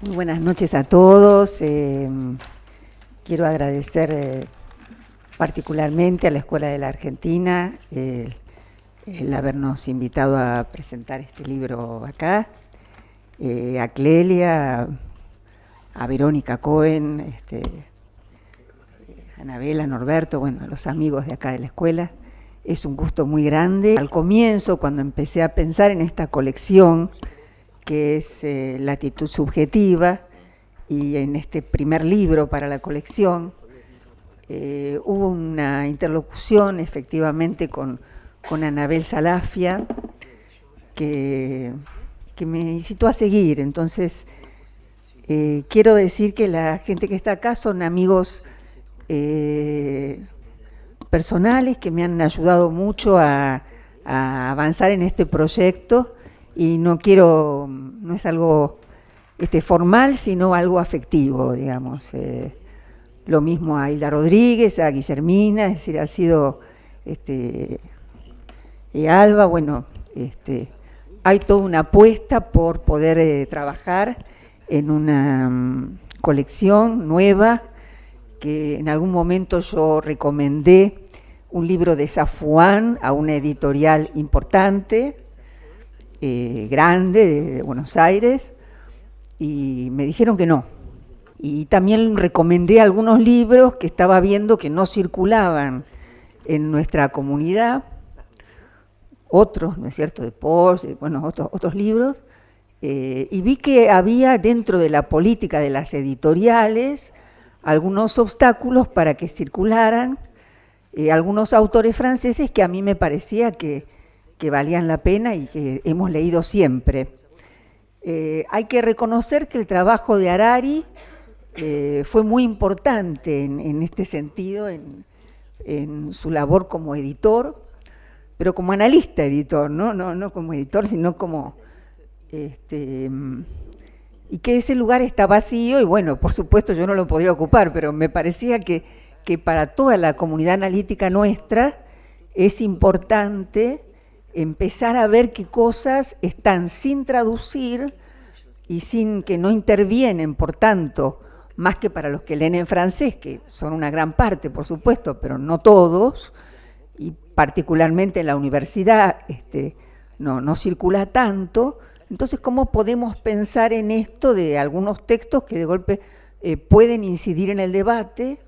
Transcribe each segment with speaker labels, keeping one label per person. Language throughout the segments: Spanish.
Speaker 1: Muy buenas noches a todos. Quiero agradecer particularmente a la Escuela de la Argentina el habernos invitado a presentar este libro acá, a Clelia, a Verónica Cohen, a Anabela, a Norberto, bueno, a los amigos de acá de la escuela. Es un gusto muy grande. Al comienzo, cuando empecé a pensar en esta colección, que es Latitud Subjetiva, y en este primer libro para la colección, hubo una interlocución efectivamente con Anabel Salafia, que me incitó a seguir. Entonces, quiero decir que la gente que está acá son amigos personales que me han ayudado mucho a avanzar en este proyecto, y no es algo formal, sino algo afectivo, digamos. Lo mismo a Hilda Rodríguez, a Guillermina, es decir, ha sido Alba, bueno, hay toda una apuesta por poder trabajar en una colección nueva, que en algún momento yo recomendé un libro de Safwan a una editorial importante, grande, de Buenos Aires, y me dijeron que no. Y también recomendé algunos libros que estaba viendo que no circulaban en nuestra comunidad, otros, ¿no es cierto?, de Porsche, bueno, otros libros, y vi que había dentro de la política de las editoriales algunos obstáculos para que circularan algunos autores franceses que a mí me parecía que valían la pena y que hemos leído siempre. Hay que reconocer que el trabajo de Harari fue muy importante en este sentido, en su labor como editor, pero como analista editor, no como editor, sino como y que ese lugar está vacío, y bueno, por supuesto yo no lo podía ocupar, pero me parecía que para toda la comunidad analítica nuestra es importante empezar a ver qué cosas están sin traducir y sin que no intervienen, por tanto, más que para los que leen en francés, que son una gran parte, por supuesto, pero no todos, y particularmente en la universidad no circula tanto. Entonces, ¿cómo podemos pensar en esto de algunos textos que de golpe pueden incidir en el debate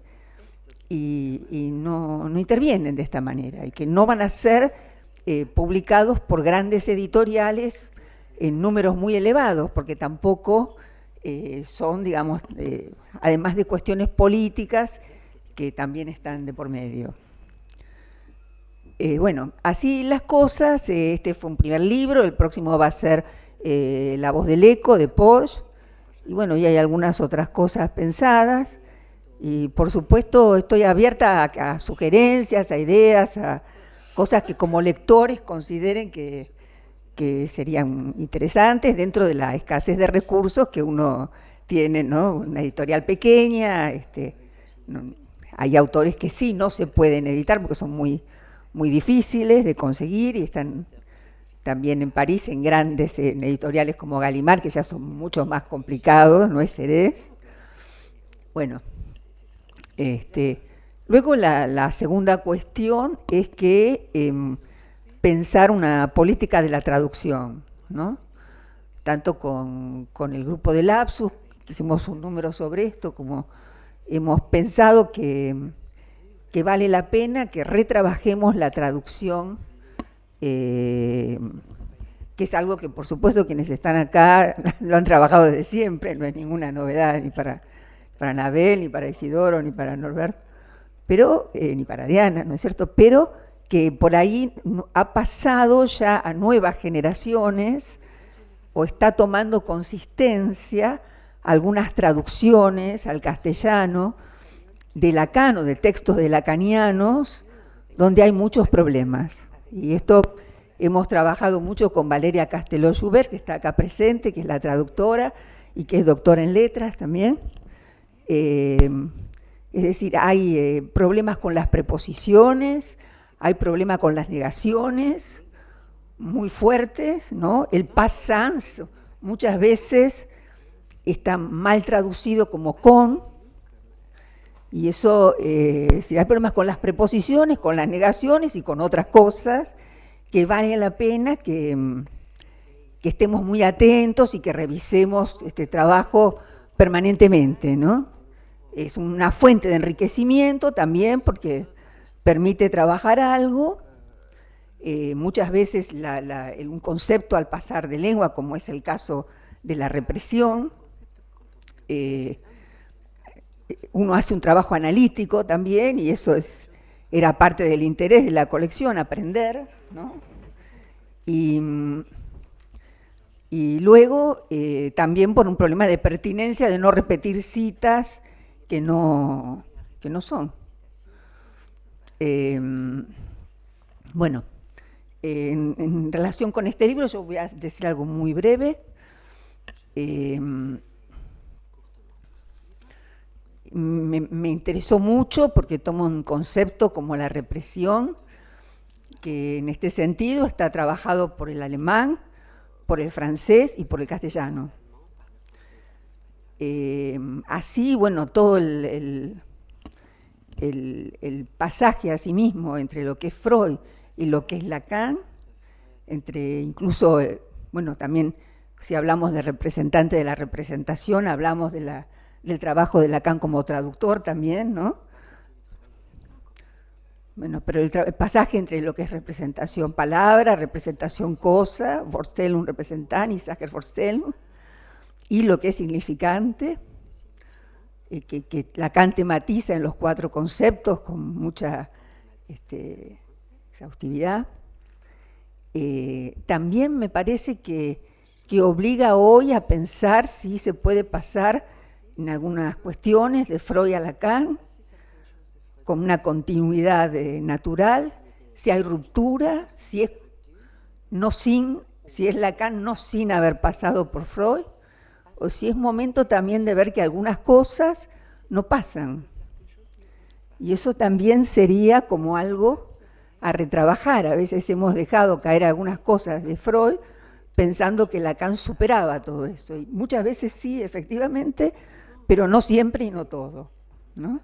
Speaker 1: y no intervienen de esta manera, y que no van a ser publicados por grandes editoriales en números muy elevados, porque tampoco son, digamos, además de cuestiones políticas que también están de por medio. Bueno, así las cosas. Este fue un primer libro, el próximo va a ser La voz del eco, de Porsche, y bueno, y hay algunas otras cosas pensadas, y por supuesto estoy abierta a sugerencias, a ideas, a cosas que como lectores consideren que serían interesantes dentro de la escasez de recursos que uno tiene, ¿no? Una editorial pequeña, hay autores que sí no se pueden editar porque son muy difíciles de conseguir, y están también en París en grandes editoriales como Gallimard, que ya son mucho más complicados, no es Cerés. Bueno, luego la segunda cuestión es que pensar una política de la traducción, ¿no? Tanto con el grupo de Lapsus, que hicimos un número sobre esto, como hemos pensado que vale la pena que retrabajemos la traducción, que es algo que por supuesto quienes están acá lo han trabajado desde siempre, no es ninguna novedad ni para Anabel, ni para Isidoro, ni para Norberto, pero ni para Diana, ¿no es cierto?, pero que por ahí ha pasado ya a nuevas generaciones, o está tomando consistencia algunas traducciones al castellano de Lacan o de textos de lacanianos, donde hay muchos problemas. Y esto hemos trabajado mucho con Valeria Casteló-Schubert, que está acá presente, que es la traductora y que es doctora en letras también. Es decir, hay problemas con las preposiciones, hay problemas con las negaciones muy fuertes, ¿no? El passans muchas veces está mal traducido como con, y eso, si hay problemas con las preposiciones, con las negaciones y con otras cosas, que vale la pena que estemos muy atentos y que revisemos este trabajo permanentemente, ¿no? Es una fuente de enriquecimiento también porque permite trabajar algo. Muchas veces un concepto al pasar de lengua, como es el caso de la represión, uno hace un trabajo analítico también, y eso era parte del interés de la colección, aprender, ¿no? Y luego también por un problema de pertinencia, de no repetir citas que no son. Bueno, en relación con este libro yo voy a decir algo muy breve. Me interesó mucho porque toma un concepto como la represión, que en este sentido está trabajado por el alemán, por el francés y por el castellano. Así, bueno, todo el pasaje a sí mismo entre lo que es Freud y lo que es Lacan, entre incluso, bueno, también si hablamos de representante de la representación, hablamos del trabajo de Lacan como traductor también, ¿no? Bueno, pero el pasaje entre lo que es representación palabra, representación cosa, Vorstellung representant y Sachervorstellung, y lo que es significante, que Lacan tematiza en los 4 conceptos con mucha exhaustividad. También me parece que obliga hoy a pensar si se puede pasar en algunas cuestiones de Freud a Lacan con una continuidad natural, si hay ruptura, si es Lacan no sin haber pasado por Freud, o si es momento también de ver que algunas cosas no pasan. Y eso también sería como algo a retrabajar. A veces hemos dejado caer algunas cosas de Freud pensando que Lacan superaba todo eso. Y muchas veces sí, efectivamente, pero no siempre y no todo, ¿no?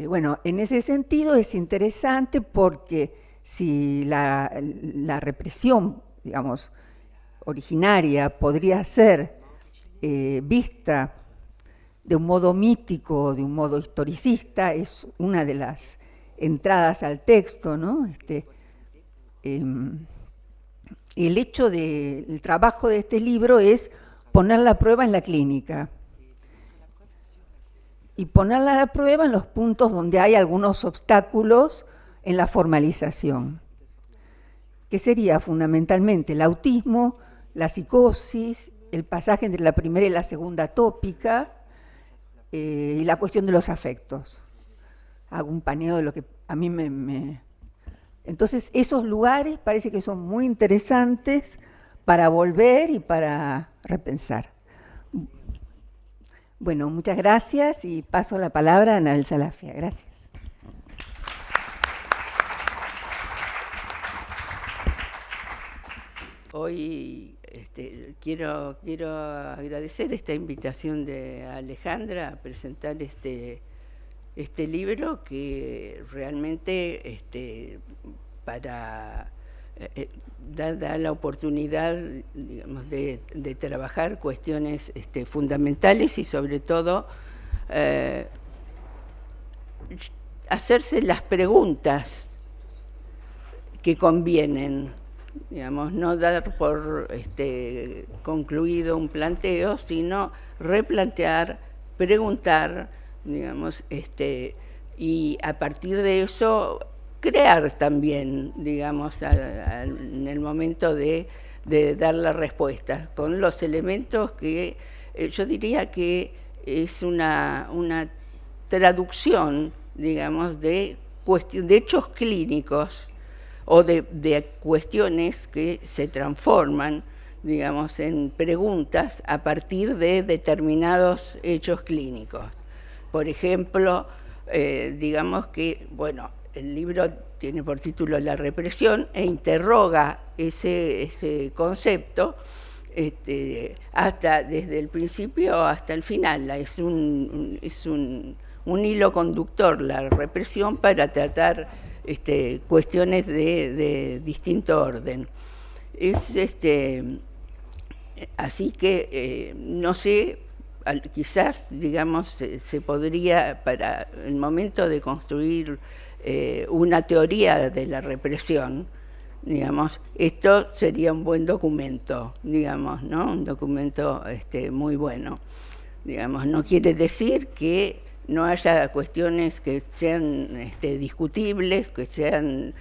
Speaker 1: Bueno, en ese sentido es interesante porque si la represión, digamos, originaria podría ser vista de un modo mítico, de un modo historicista, es una de las entradas al texto, ¿no? El hecho del trabajo de este libro es poner la prueba en la clínica y ponerla a la prueba en los puntos donde hay algunos obstáculos en la formalización, que sería fundamentalmente el autismo, la psicosis, el pasaje entre la primera y la segunda tópica y la cuestión de los afectos. Hago un paneo de lo que a mí Entonces, esos lugares parece que son muy interesantes para volver y para repensar. Bueno, muchas gracias y paso la palabra a Anabel Salafia. Gracias.
Speaker 2: Hoy quiero agradecer esta invitación de Alejandra a presentar este libro que realmente da la oportunidad, digamos, de trabajar cuestiones fundamentales y sobre todo hacerse las preguntas que convienen, digamos, no dar por concluido un planteo, sino replantear, preguntar, digamos, y a partir de eso crear también, digamos, en el momento de dar la respuesta, con los elementos que yo diría que es una traducción, digamos, de hechos clínicos o de cuestiones que se transforman, digamos, en preguntas a partir de determinados hechos clínicos. Por ejemplo, digamos que, bueno, el libro tiene por título La represión e interroga ese concepto hasta desde el principio hasta el final. Es un hilo conductor la represión para tratar cuestiones de distinto orden. Así que no sé, quizás, digamos, se podría, para el momento de construir una teoría de la represión, digamos, esto sería un buen documento, digamos, ¿no? Un documento muy bueno. Digamos, no quiere decir que no haya cuestiones que sean discutibles, que sean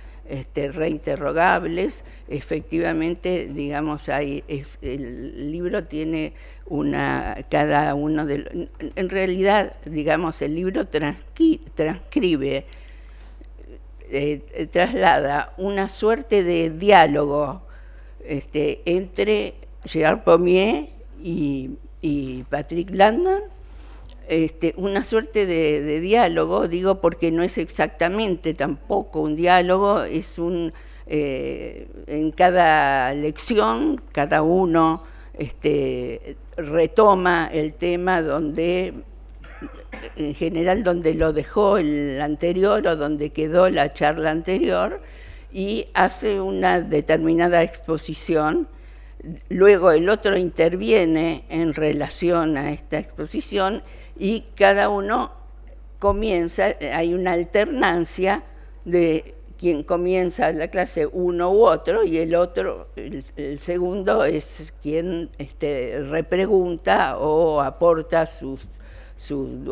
Speaker 2: reinterrogables. Efectivamente, digamos, el libro tiene cada uno de... En realidad, digamos, el libro transcribe, traslada una suerte de diálogo entre Gerard Pommier y Patrick Landon, una suerte de diálogo, digo porque no es exactamente tampoco un diálogo, es en cada lección, cada uno retoma el tema donde, en general, donde lo dejó el anterior o donde quedó la charla anterior, y hace una determinada exposición. Luego el otro interviene en relación a esta exposición y cada uno comienza, hay una alternancia de quien comienza la clase, uno u otro, y el otro, el segundo, es quien repregunta o aporta su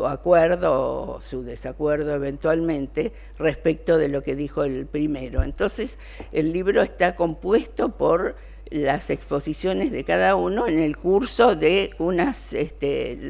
Speaker 2: acuerdo o su desacuerdo eventualmente respecto de lo que dijo el primero. Entonces, el libro está compuesto por las exposiciones de cada uno en el curso de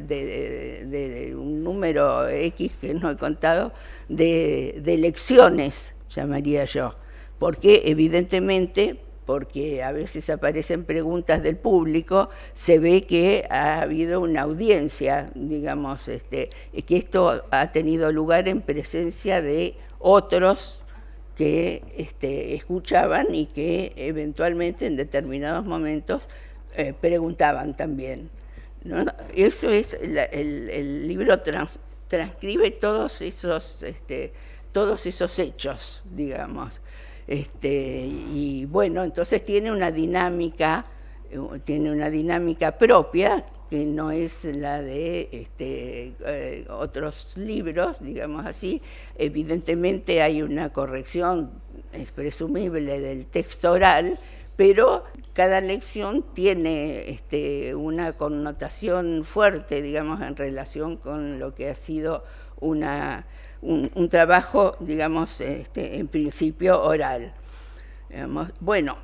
Speaker 2: de un número X que no he contado, de lecciones, llamaría yo, porque evidentemente, porque a veces aparecen preguntas del público, se ve que ha habido una audiencia, digamos, que esto ha tenido lugar en presencia de otros que escuchaban y que eventualmente en determinados momentos preguntaban también, ¿no? Eso es, el libro transcribe todos esos hechos, digamos. Y bueno, entonces tiene una dinámica propia, que no es la de otros libros, digamos así. Evidentemente hay una corrección, es presumible, del texto oral, pero cada lección tiene una connotación fuerte, digamos, en relación con lo que ha sido un trabajo, digamos, en principio oral. Digamos, bueno,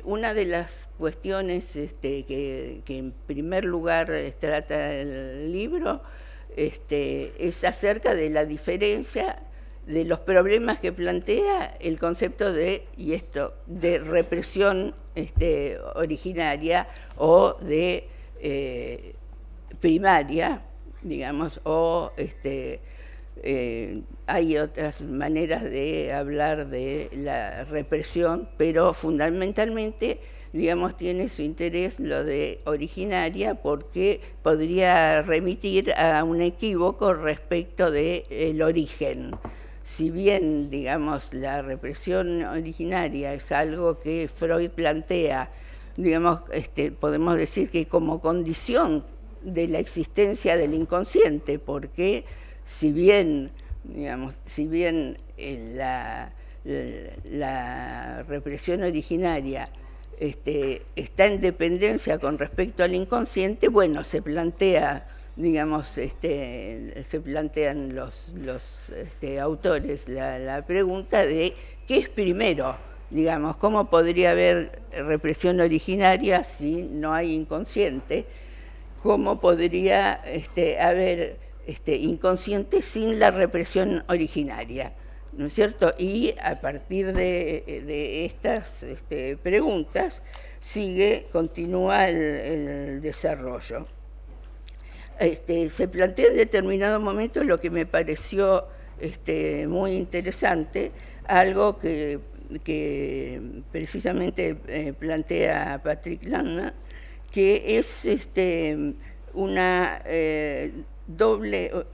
Speaker 2: una de las cuestiones que en primer lugar trata el libro es acerca de la diferencia de los problemas que plantea el concepto de represión originaria o de primaria, digamos, o hay otras maneras de hablar de la represión, pero fundamentalmente, digamos, tiene su interés lo de originaria, porque podría remitir a un equívoco respecto del origen. Si bien, digamos, la represión originaria es algo que Freud plantea, digamos, podemos decir que como condición de la existencia del inconsciente, porque si bien la represión originaria está en dependencia con respecto al inconsciente, bueno, se plantea, digamos, se plantean los autores la pregunta de qué es primero, digamos, cómo podría haber represión originaria si no hay inconsciente, cómo podría haber inconsciente sin la represión originaria, ¿no es cierto? Y a partir de estas preguntas continúa el desarrollo. Se plantea en determinado momento lo que me pareció muy interesante, algo que precisamente plantea Patrick Landon, que es una doble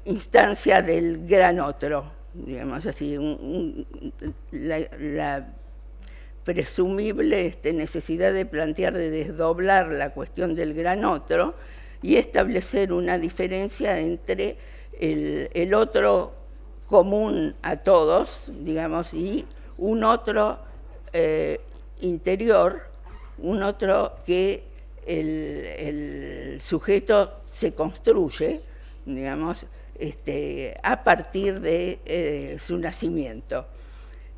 Speaker 2: instancia del gran otro, digamos así, la presumible necesidad de plantear, de desdoblar la cuestión del gran otro y establecer una diferencia entre el otro común a todos, digamos, y un otro interior, un otro que el sujeto se construye, digamos, a partir de su nacimiento.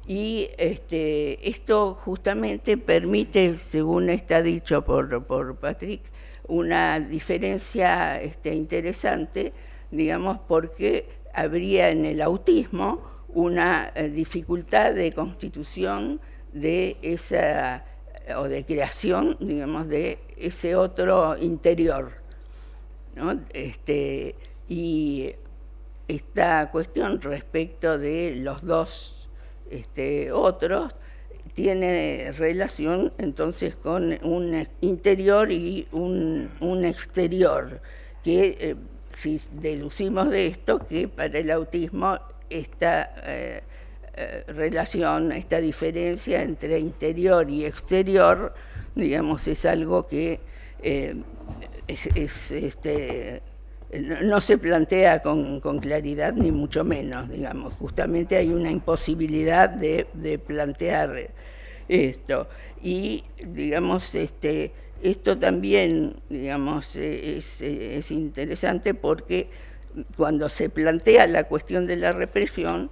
Speaker 2: Y esto justamente permite, según está dicho por Patrick, una diferencia interesante, digamos, porque habría en el autismo una dificultad de constitución de esa, o de creación, digamos, de ese otro interior, ¿no? Y esta cuestión respecto de los dos otros tiene relación entonces con un interior y un exterior, que si deducimos de esto que para el autismo esta relación, esta diferencia entre interior y exterior, digamos, es algo que no se plantea con claridad, ni mucho menos, digamos. Justamente hay una imposibilidad de plantear esto. Y, digamos, esto también, digamos, es interesante porque cuando se plantea la cuestión de la represión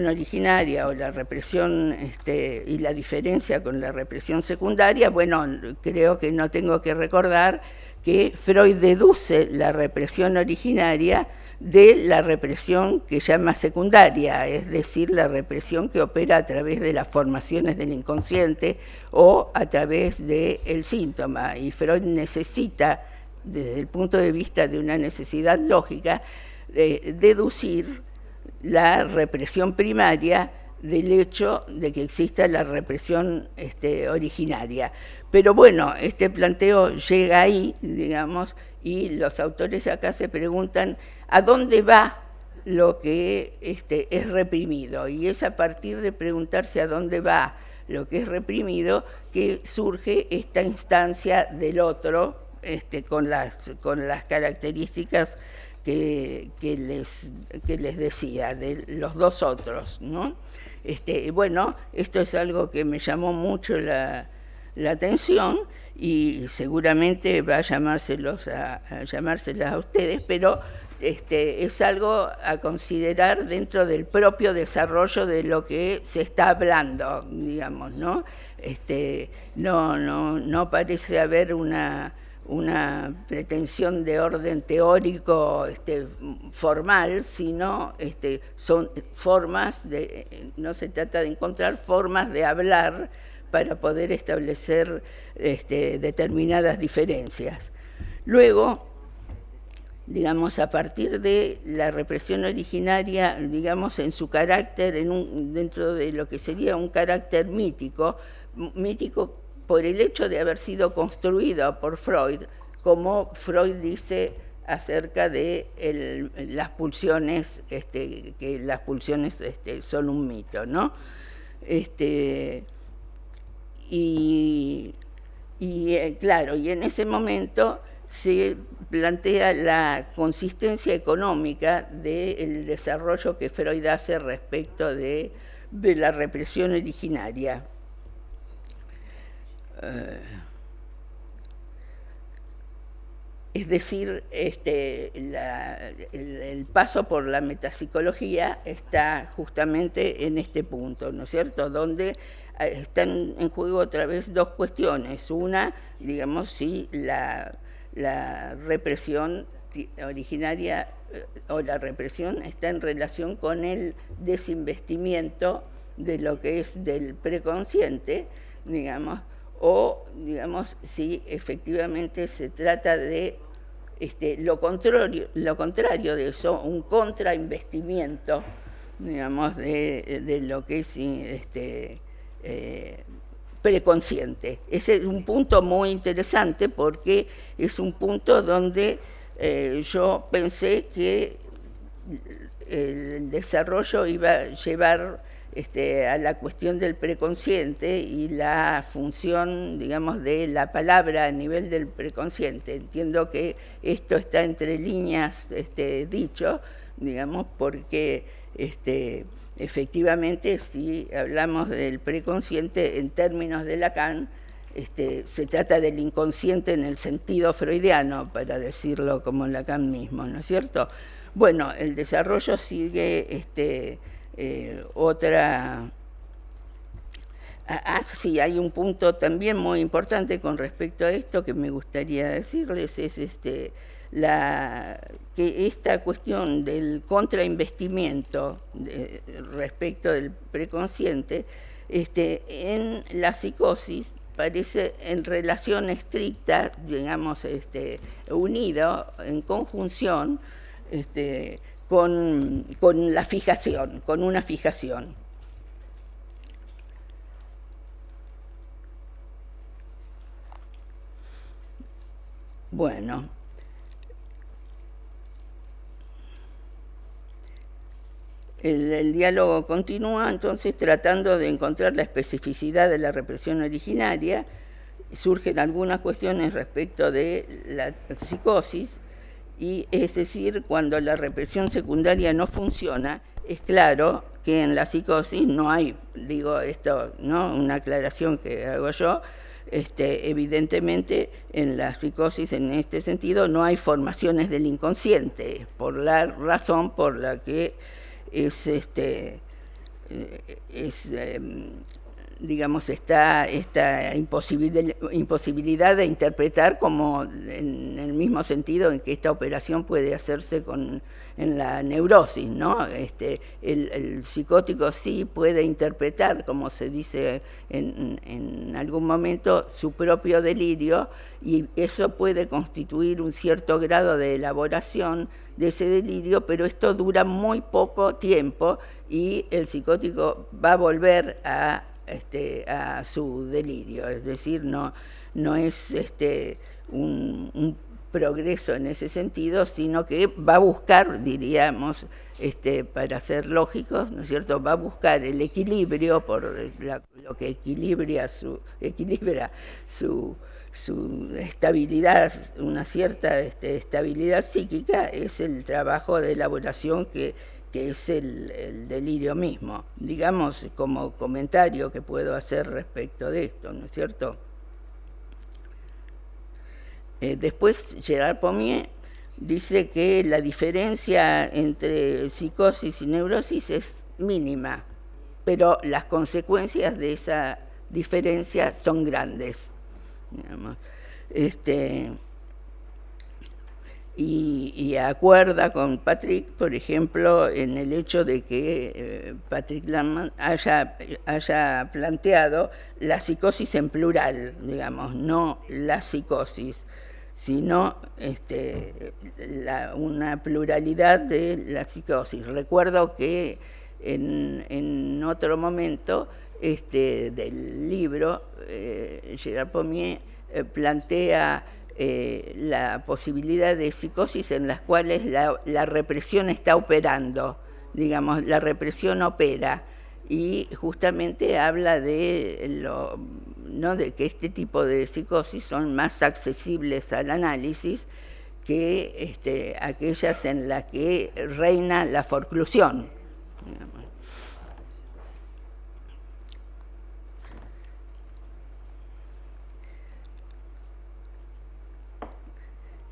Speaker 2: originaria o la represión y la diferencia con la represión secundaria, bueno, creo que no tengo que recordar que Freud deduce la represión originaria de la represión que llama secundaria, es decir, la represión que opera a través de las formaciones del inconsciente o a través del síntoma. Y Freud necesita, desde el punto de vista de una necesidad lógica, deducir la represión primaria del hecho de que exista la represión originaria. Pero bueno, este planteo llega ahí, digamos, y los autores acá se preguntan ¿a dónde va lo que es reprimido? Y es a partir de preguntarse a dónde va lo que es reprimido que surge esta instancia del otro, con las características que les decía, de los dos otros, ¿no? Bueno, esto es algo que me llamó mucho la atención y seguramente va a llamárselas a ustedes, pero es algo a considerar dentro del propio desarrollo de lo que se está hablando, digamos, ¿no? No parece haber una pretensión de orden teórico formal, sino son formas no se trata de encontrar formas de hablar para poder establecer determinadas diferencias. Luego, digamos, a partir de la represión originaria, digamos, en su carácter, dentro de lo que sería un carácter mítico por el hecho de haber sido construido por Freud, como Freud dice acerca de las pulsiones, que las pulsiones son un mito, ¿no? Claro, y en ese momento se plantea la consistencia económica del desarrollo que Freud hace respecto de la represión originaria. Es decir, el paso por la metapsicología está justamente en este punto, ¿no es cierto?, donde están en juego otra vez dos cuestiones. Una, digamos, si la represión originaria o la represión está en relación con el desinvestimiento de lo que es del preconsciente, digamos, o, digamos, si efectivamente se trata de lo contrario de eso, un contrainvestimiento digamos, de lo que es preconsciente. Ese es un punto muy interesante porque es un punto donde yo pensé que el desarrollo iba a llevar a la cuestión del preconsciente y la función, digamos, de la palabra a nivel del preconsciente. Entiendo que esto está entre líneas dicho, digamos, porque efectivamente si hablamos del preconsciente en términos de Lacan, se trata del inconsciente en el sentido freudiano, para decirlo como Lacan mismo, ¿no es cierto? Bueno, el desarrollo sigue otra... sí, hay un punto también muy importante con respecto a esto que me gustaría decirles, es que esta cuestión del contrainvestimiento respecto del preconsciente, en la psicosis parece en relación estricta, digamos, unido, en conjunción, con la fijación, con una fijación. Bueno, el diálogo continúa entonces tratando de encontrar la especificidad de la represión originaria. Surgen algunas cuestiones respecto de la psicosis, y es decir, cuando la represión secundaria no funciona, es claro que en la psicosis no hay, digo esto, ¿no? Una aclaración que hago yo, evidentemente en la psicosis en este sentido no hay formaciones del inconsciente, por la razón por la que digamos, esta imposibilidad de interpretar como en el mismo sentido en que esta operación puede hacerse en la neurosis, ¿no? El psicótico sí puede interpretar, como se dice en algún momento, su propio delirio, y eso puede constituir un cierto grado de elaboración de ese delirio, pero esto dura muy poco tiempo y el psicótico va a volver a su delirio, es decir, no es un progreso en ese sentido, sino que va a buscar, diríamos, para ser lógicos, ¿no es cierto?, va a buscar el equilibrio, por lo que equilibra su estabilidad, una cierta estabilidad psíquica, es el trabajo de elaboración que es el delirio mismo, digamos, como comentario que puedo hacer respecto de esto, ¿no es cierto? Después Gerard Pommier dice que la diferencia entre psicosis y neurosis es mínima, pero las consecuencias de esa diferencia son grandes, digamos. Y acuerda con Patrick, por ejemplo, en el hecho de que Patrick Lehmann haya planteado la psicosis en plural, digamos, no la psicosis, sino una pluralidad de la psicosis. Recuerdo que en otro momento del libro, Gerard Pommier plantea la posibilidad de psicosis en las cuales la represión está operando, digamos, la represión opera, y justamente habla de de que este tipo de psicosis son más accesibles al análisis que aquellas en las que reina la forclusión, digamos.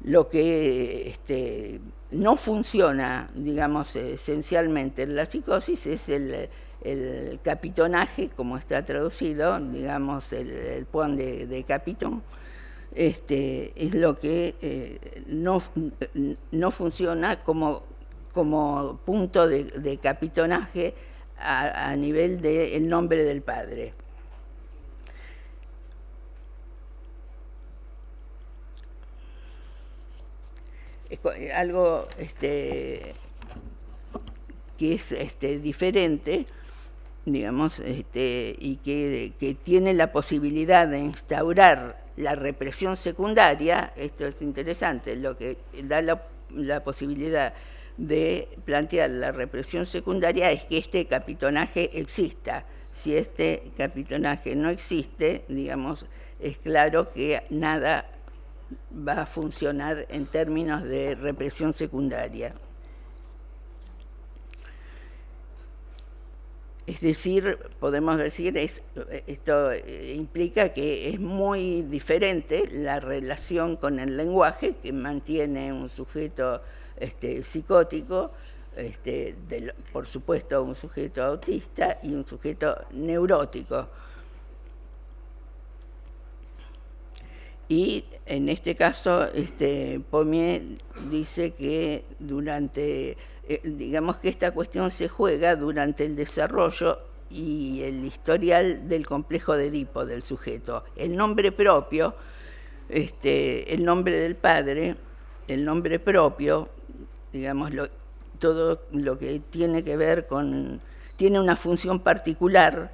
Speaker 2: Lo que no funciona, digamos, esencialmente en la psicosis es el capitonaje, como está traducido, digamos, el point de Capiton, es lo que no funciona como punto de capitonaje a nivel del nombre del padre. Algo que es diferente, digamos, y que tiene la posibilidad de instaurar la represión secundaria. Esto es interesante, lo que da la posibilidad de plantear la represión secundaria es que este capitonaje exista. Si este capitonaje no existe, digamos, es claro que nada va a funcionar en términos de represión secundaria. Es decir, podemos decir, esto implica que es muy diferente la relación con el lenguaje que mantiene un sujeto psicótico, por supuesto un sujeto autista y un sujeto neurótico. Y en este caso, Pommier dice que digamos que esta cuestión se juega durante el desarrollo y el historial del complejo de Edipo del sujeto. El nombre propio, el nombre del padre, el nombre propio, digamos, todo lo que tiene que ver tiene una función particular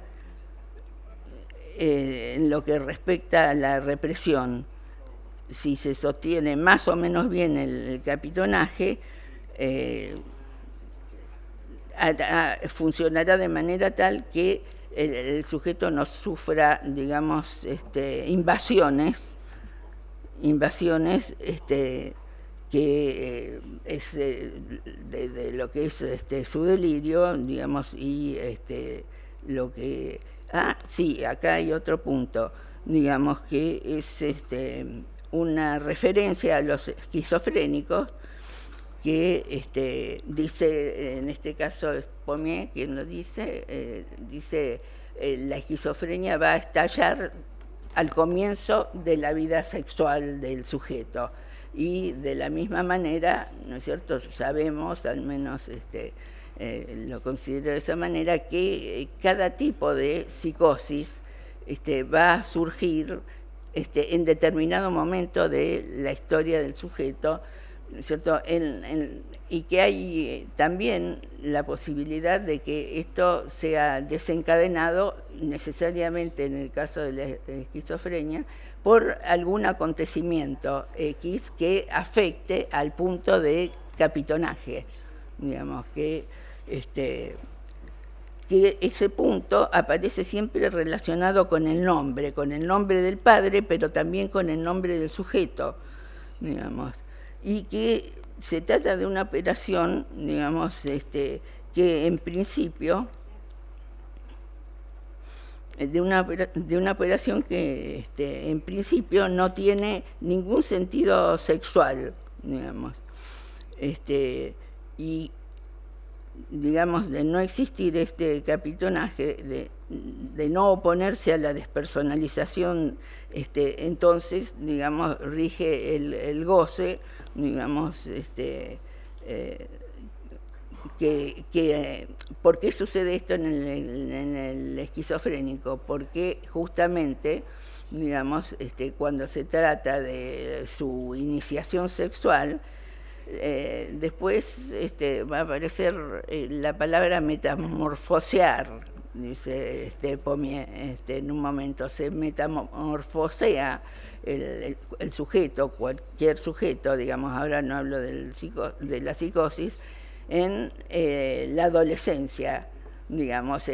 Speaker 2: en lo que respecta a la represión. Si se sostiene más o menos bien el capitonaje, funcionará de manera tal que el sujeto no sufra, digamos, invasiones que es de lo que es su delirio, digamos, y lo que... sí, acá hay otro punto, digamos, que es una referencia a los esquizofrénicos, que dice, en este caso es Pommier quien lo dice, la esquizofrenia va a estallar al comienzo de la vida sexual del sujeto. Y de la misma manera, ¿no es cierto?, sabemos, al menos lo considero de esa manera, que cada tipo de psicosis va a surgir en determinado momento de la historia del sujeto, ¿no es cierto?, y que hay también la posibilidad de que esto sea desencadenado necesariamente, en el caso de la esquizofrenia, por algún acontecimiento X que afecte al punto de capitonaje. Digamos que ese punto aparece siempre relacionado con el nombre del padre, pero también con el nombre del sujeto, digamos, y que se trata de una operación, digamos, que en principio, de una operación que en principio no tiene ningún sentido sexual, digamos, y digamos, de no existir este capitonaje, de no oponerse a la despersonalización, entonces, digamos, rige el goce, digamos, ¿por qué sucede esto en el esquizofrénico? Porque justamente, digamos, cuando se trata de su iniciación sexual, después va a aparecer la palabra metamorfosear, dice Pommier, en un momento se metamorfosea el sujeto, cualquier sujeto, digamos, ahora no hablo de la psicosis, en la adolescencia, digamos,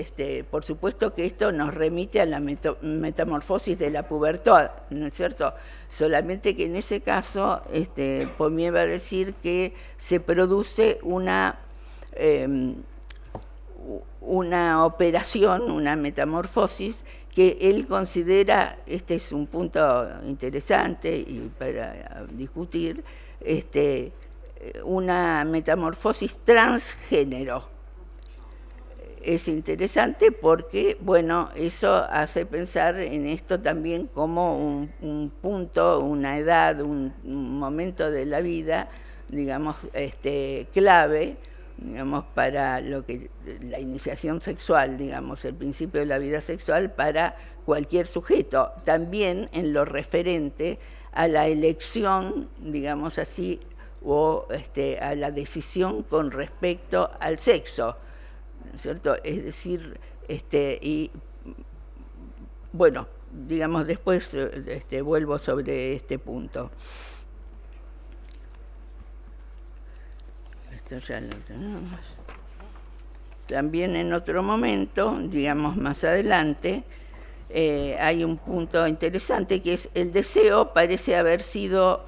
Speaker 2: por supuesto que esto nos remite a la metamorfosis de la pubertad, ¿no es cierto? Solamente que en ese caso, Pommier va a decir que se produce una operación, una metamorfosis, que él considera, este es un punto interesante y para discutir, una metamorfosis transgénero. Es interesante porque, bueno, eso hace pensar en esto también como un punto, una edad, un momento de la vida, digamos, clave, digamos, para lo que la iniciación sexual, digamos, el principio de la vida sexual para cualquier sujeto, también en lo referente a la elección, digamos así, o a la decisión con respecto al sexo, ¿no es cierto? Es decir, y bueno, digamos, después vuelvo sobre este punto. Esto ya lo tenemos. También en otro momento, digamos más adelante, hay un punto interesante que es el deseo parece haber sido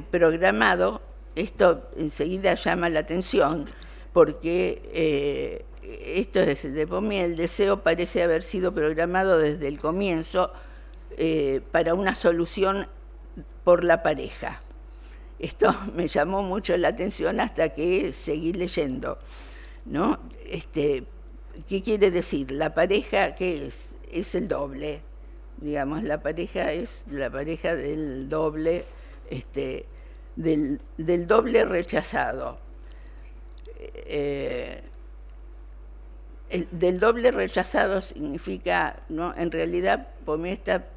Speaker 2: programado. Esto enseguida llama la atención porque esto es de Pommier, el deseo parece haber sido programado desde el comienzo para una solución por la pareja. Esto me llamó mucho la atención hasta que seguí leyendo, ¿no? ¿Qué quiere decir? La pareja, ¿qué es? Es el doble, digamos, la pareja es la pareja del doble, del doble rechazado. Del doble rechazado significa, ¿no? En realidad, Pommier está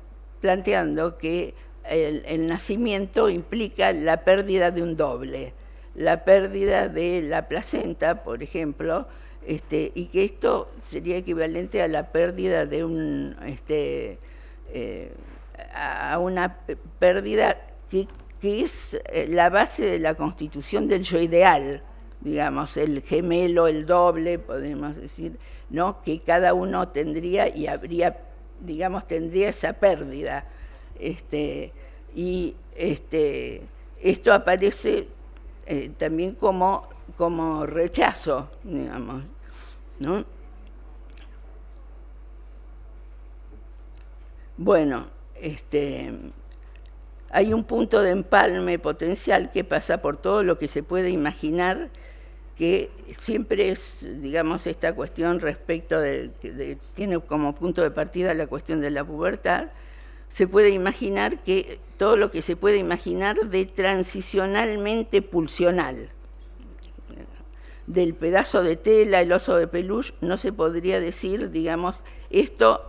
Speaker 2: planteando que el nacimiento implica la pérdida de un doble, la pérdida de la placenta, por ejemplo, y que esto sería equivalente a la pérdida de un, a una pérdida que es la base de la constitución del yo ideal, digamos, el gemelo, el doble, podemos decir, ¿no? Que cada uno tendría y habría, digamos, tendría esa pérdida. Esto aparece también como rechazo, digamos, ¿no? Bueno, hay un punto de empalme potencial que pasa por todo lo que se puede imaginar, que siempre es, digamos, esta cuestión respecto tiene como punto de partida la cuestión de la pubertad. Se puede imaginar que todo lo que se puede imaginar de transicionalmente pulsional. Del pedazo de tela, el oso de peluche, no se podría decir, digamos, esto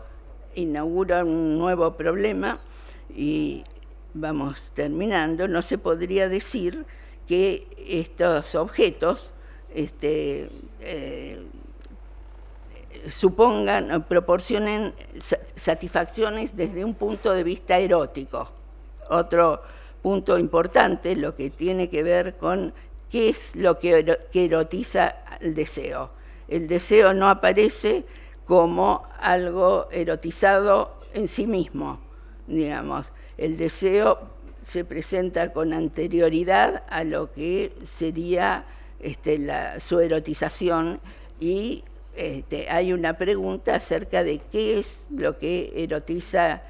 Speaker 2: inaugura un nuevo problema y vamos terminando, no se podría decir que estos objetos supongan, proporcionen satisfacciones desde un punto de vista erótico. Otro punto importante, lo que tiene que ver con qué es lo que erotiza el deseo. El deseo no aparece como algo erotizado en sí mismo, digamos. El deseo se presenta con anterioridad a lo que sería su erotización y hay una pregunta acerca de qué es lo que erotiza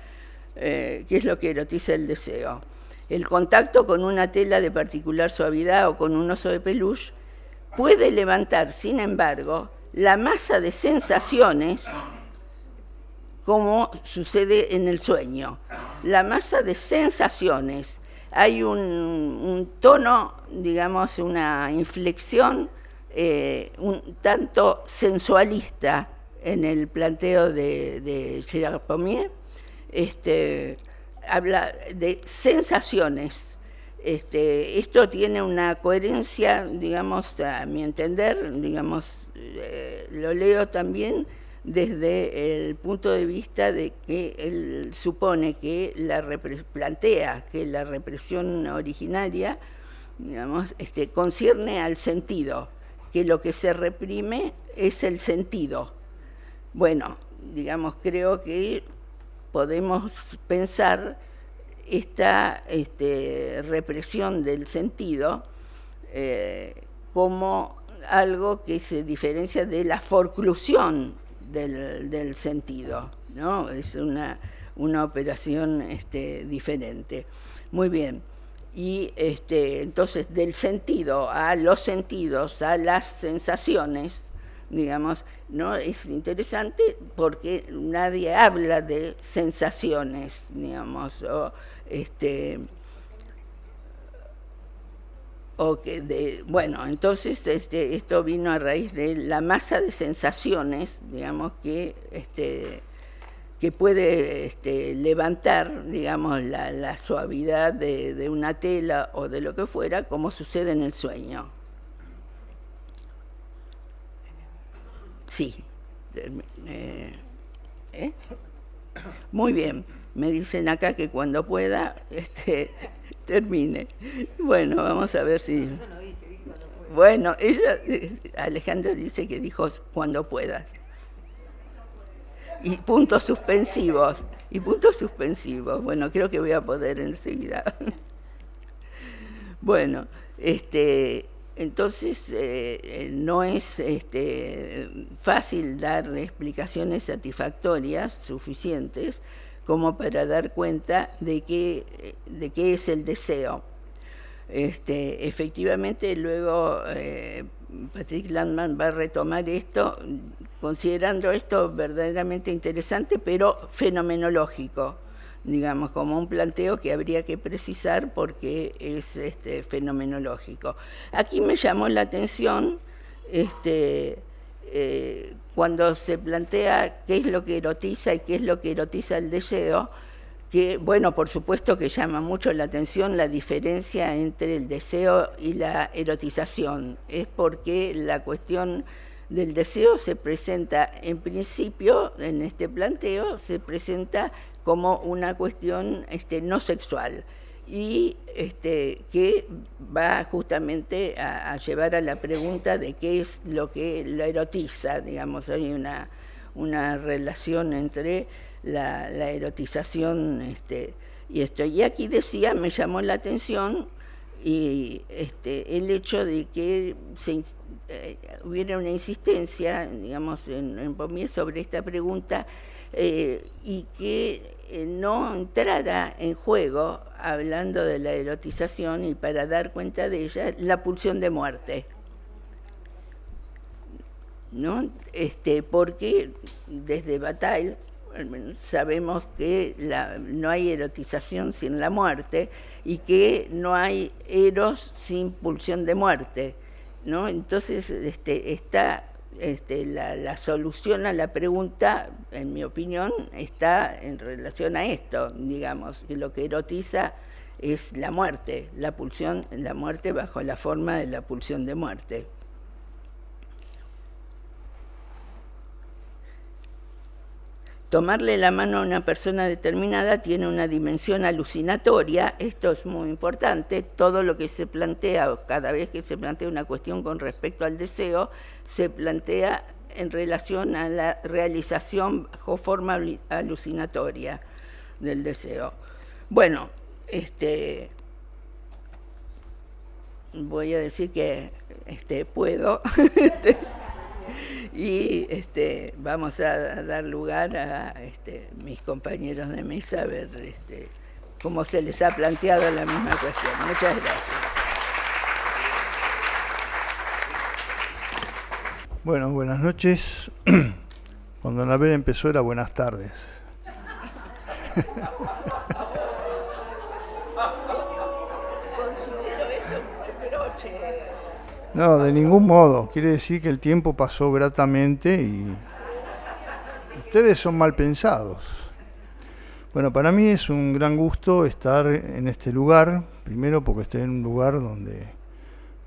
Speaker 2: el deseo. El contacto con una tela de particular suavidad o con un oso de peluche puede levantar, sin embargo, la masa de sensaciones como sucede en el sueño. La masa de sensaciones, hay un tono, digamos, una inflexión un tanto sensualista en el planteo de Gérard Pommier. Habla de sensaciones. Esto tiene una coherencia, digamos, a mi entender, digamos, lo leo también desde el punto de vista de que él supone que plantea que la represión originaria, digamos, concierne al sentido, que lo que se reprime es el sentido. Bueno, digamos, creo que podemos pensar esta represión del sentido como algo que se diferencia de la forclusión del sentido, ¿no? Es una operación diferente. Muy bien. Y entonces del sentido a los sentidos, a las sensaciones, digamos, ¿no? Es interesante porque nadie habla de sensaciones, digamos, bueno, entonces esto vino a raíz de la masa de sensaciones, digamos, que que puede levantar, digamos, la suavidad de una tela o de lo que fuera, como sucede en el sueño. Sí. Muy bien. Me dicen acá que cuando pueda termine. Bueno, vamos a ver si... Bueno, Alejandro dice que dijo cuando pueda. Y puntos suspensivos. Bueno, creo que voy a poder enseguida. Bueno, entonces no es fácil dar explicaciones satisfactorias suficientes como para dar cuenta de qué es el deseo. Efectivamente, luego Patrick Landman va a retomar esto, considerando esto verdaderamente interesante, pero fenomenológico, digamos, como un planteo que habría que precisar porque es fenomenológico. Aquí me llamó la atención cuando se plantea qué es lo que erotiza y qué es lo que erotiza el deseo, que, bueno, por supuesto que llama mucho la atención la diferencia entre el deseo y la erotización. Es porque la cuestión del deseo se presenta, en principio, en este planteo, se presenta como una cuestión no sexual y que va justamente a llevar a la pregunta de qué es lo que lo erotiza. Digamos, hay una relación entre la erotización y esto. Y aquí decía, me llamó la atención y el hecho de que hubiera una insistencia, digamos, en Pommier sobre esta pregunta y que no entrara en juego, hablando de la erotización y para dar cuenta de ella, la pulsión de muerte. ¿No? Porque desde Bataille sabemos que no hay erotización sin la muerte y que no hay eros sin pulsión de muerte, ¿no? Entonces está la solución a la pregunta, en mi opinión, está en relación a esto, digamos, que lo que erotiza es la muerte, la muerte bajo la forma de la pulsión de muerte. Tomarle la mano a una persona determinada tiene una dimensión alucinatoria, esto es muy importante, todo lo que se plantea, cada vez que se plantea una cuestión con respecto al deseo, se plantea en relación a la realización bajo forma alucinatoria del deseo. Bueno, voy a decir que puedo... Y vamos a dar lugar a mis compañeros de mesa a ver cómo se les ha planteado la misma cuestión. Muchas gracias.
Speaker 3: Bueno, buenas noches. Cuando Anabel empezó era buenas tardes.
Speaker 2: Considero eso como el broche.
Speaker 3: No, de ningún modo. Quiere decir que el tiempo pasó gratamente y ustedes son mal pensados. Bueno, para mí es un gran gusto estar en este lugar. Primero porque estoy en un lugar donde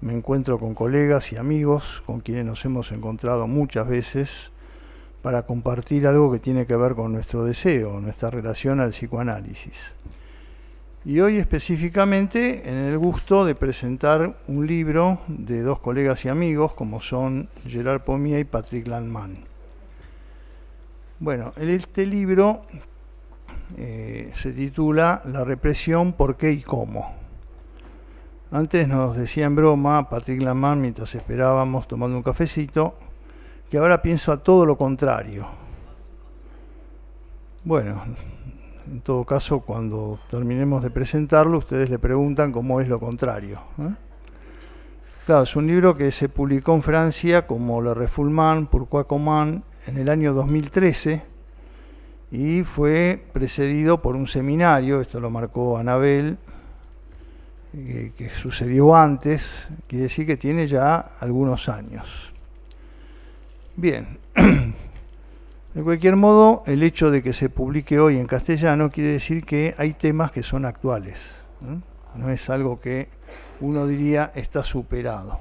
Speaker 3: me encuentro con colegas y amigos con quienes nos hemos encontrado muchas veces para compartir algo que tiene que ver con nuestro deseo, nuestra relación al psicoanálisis. Y hoy específicamente en el gusto de presentar un libro de dos colegas y amigos como son Gerard Pommier y Patrick Landman. Bueno, este libro se titula La represión, por qué y cómo. Antes nos decía en broma Patrick Landman, mientras esperábamos tomando un cafecito, que ahora piensa todo lo contrario. Bueno, en todo caso, cuando terminemos de presentarlo, ustedes le preguntan cómo es lo contrario. Claro, es un libro que se publicó en Francia como Le Refoulement, Pourquoi Comment, en el año 2013 y fue precedido por un seminario, esto lo marcó Anabel, que sucedió antes, quiere decir que tiene ya algunos años. Bien, De cualquier modo, el hecho de que se publique hoy en castellano quiere decir que hay temas que son actuales, ¿no? No es algo que uno diría está superado.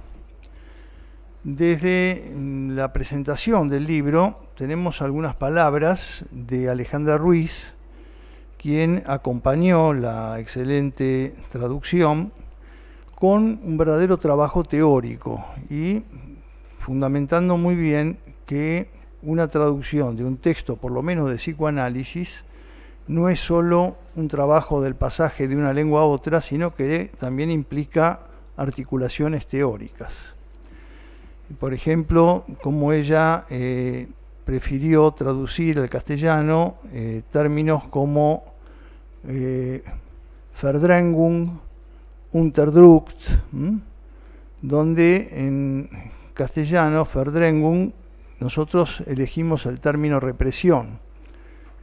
Speaker 3: Desde la presentación del libro tenemos algunas palabras de Alejandra Ruiz, quien acompañó la excelente traducción con un verdadero trabajo teórico y fundamentando muy bien que una traducción de un texto, por lo menos de psicoanálisis, no es solo un trabajo del pasaje de una lengua a otra, sino que también implica articulaciones teóricas. Por ejemplo, como ella prefirió traducir al castellano términos como Verdrängung, Unterdruck, donde en castellano, Verdrängung, nosotros elegimos el término represión.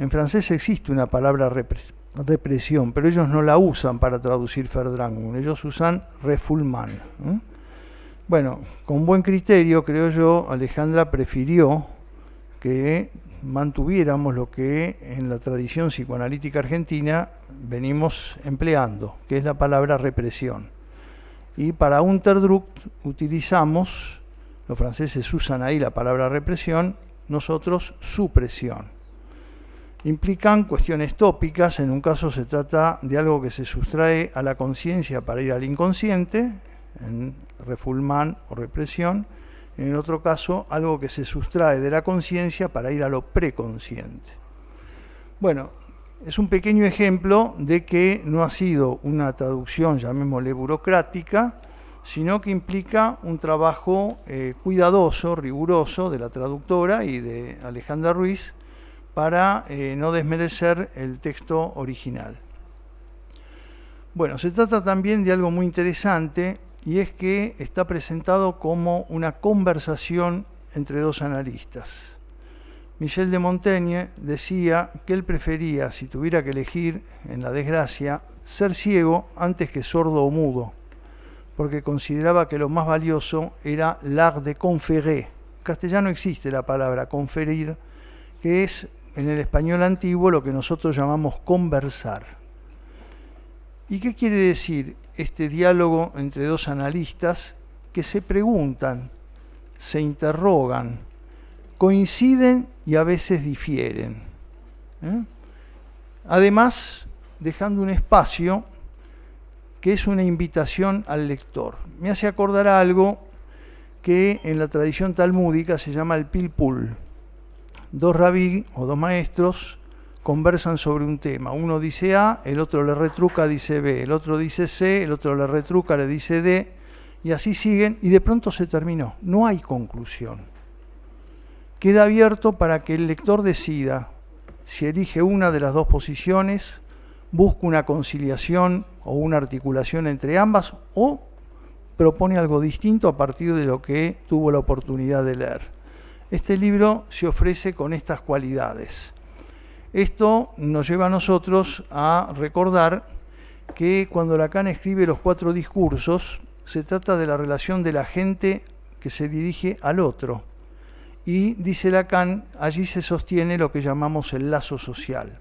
Speaker 3: En francés existe una palabra represión, pero ellos no la usan para traducir Verdrängung, ellos usan refoulement. Bueno, con buen criterio, creo yo, Alejandra prefirió que mantuviéramos lo que en la tradición psicoanalítica argentina venimos empleando, que es la palabra represión. Y para Unterdruck utilizamos, los franceses usan ahí la palabra represión, nosotros supresión. Implican cuestiones tópicas, en un caso se trata de algo que se sustrae a la conciencia para ir al inconsciente, en refoulement o represión, en otro caso algo que se sustrae de la conciencia para ir a lo preconsciente. Bueno, es un pequeño ejemplo de que no ha sido una traducción, llamémosle burocrática, sino que implica un trabajo cuidadoso, riguroso de la traductora y de Alejandra Ruiz para no desmerecer el texto original. Bueno, se trata también de algo muy interesante y es que está presentado como una conversación entre dos analistas. Michel de Montaigne decía que él prefería, si tuviera que elegir en la desgracia, ser ciego antes que sordo o mudo, porque consideraba que lo más valioso era l'art de conférer. En castellano existe la palabra conferir, que es en el español antiguo lo que nosotros llamamos conversar. ¿Y qué quiere decir este diálogo entre dos analistas que se preguntan, se interrogan, coinciden y a veces difieren? Además, dejando un espacio que es una invitación al lector. Me hace acordar algo que en la tradición talmúdica se llama el pilpul. Dos rabí o dos maestros conversan sobre un tema. Uno dice A, el otro le retruca, dice B, el otro dice C, el otro le retruca, le dice D, y así siguen, y de pronto se terminó. No hay conclusión. Queda abierto para que el lector decida si elige una de las dos posiciones, busca una conciliación o una articulación entre ambas, o propone algo distinto a partir de lo que tuvo la oportunidad de leer. Este libro se ofrece con estas cualidades. Esto nos lleva a nosotros a recordar que cuando Lacan escribe los 4 discursos, se trata de la relación de la gente que se dirige al otro. Y, dice Lacan, allí se sostiene lo que llamamos el lazo social.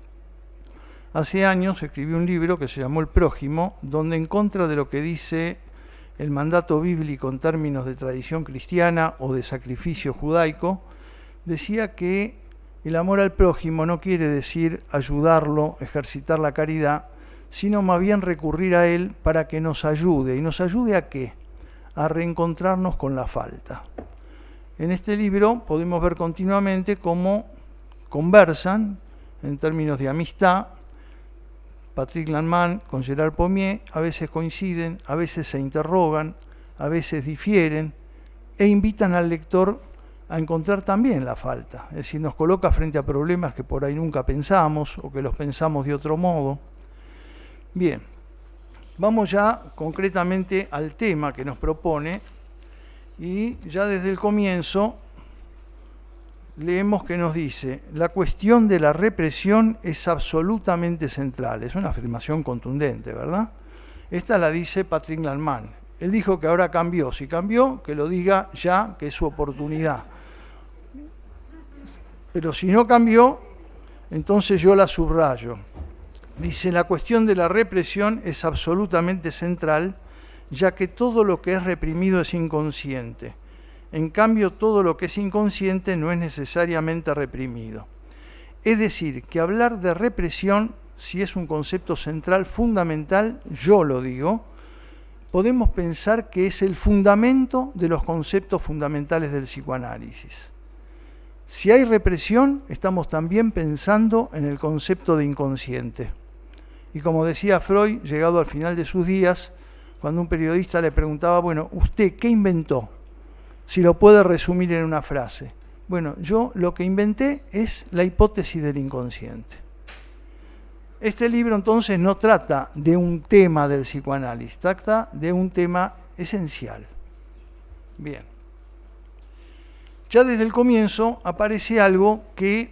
Speaker 3: Hace años escribí un libro que se llamó El Prójimo, donde en contra de lo que dice el mandato bíblico en términos de tradición cristiana o de sacrificio judaico, decía que el amor al prójimo no quiere decir ayudarlo, ejercitar la caridad, sino más bien recurrir a él para que nos ayude. ¿Y nos ayude a qué? A reencontrarnos con la falta. En este libro podemos ver continuamente cómo conversan en términos de amistad Patrick Lanman con Gerard Pommier, a veces coinciden, a veces se interrogan, a veces difieren e invitan al lector a encontrar también la falta. Es decir, nos coloca frente a problemas que por ahí nunca pensamos o que los pensamos de otro modo. Bien, vamos ya concretamente al tema que nos propone y ya desde el comienzo leemos que nos dice: la cuestión de la represión es absolutamente central. Es una afirmación contundente, ¿verdad? Esta la dice Patrick Lanman. Él dijo que ahora cambió. Si cambió, que lo diga ya, que es su oportunidad. pero si no cambió, entonces yo la subrayo. Dice, la cuestión de la represión es absolutamente central, ya que todo lo que es reprimido es inconsciente. En cambio, todo lo que es inconsciente no es necesariamente reprimido. Es decir, que hablar de represión, si es un concepto central fundamental, yo lo digo, podemos pensar que es el fundamento de los conceptos fundamentales del psicoanálisis. Si hay represión, estamos también pensando en el concepto de inconsciente. Y como decía Freud, llegado al final de sus días, cuando un periodista le preguntaba, bueno, ¿usted qué inventó? Si lo puede resumir en una frase. Bueno, yo lo que inventé es la hipótesis del inconsciente. Este libro entonces no trata de un tema del psicoanálisis, trata de un tema esencial. Bien. Ya desde el comienzo aparece algo que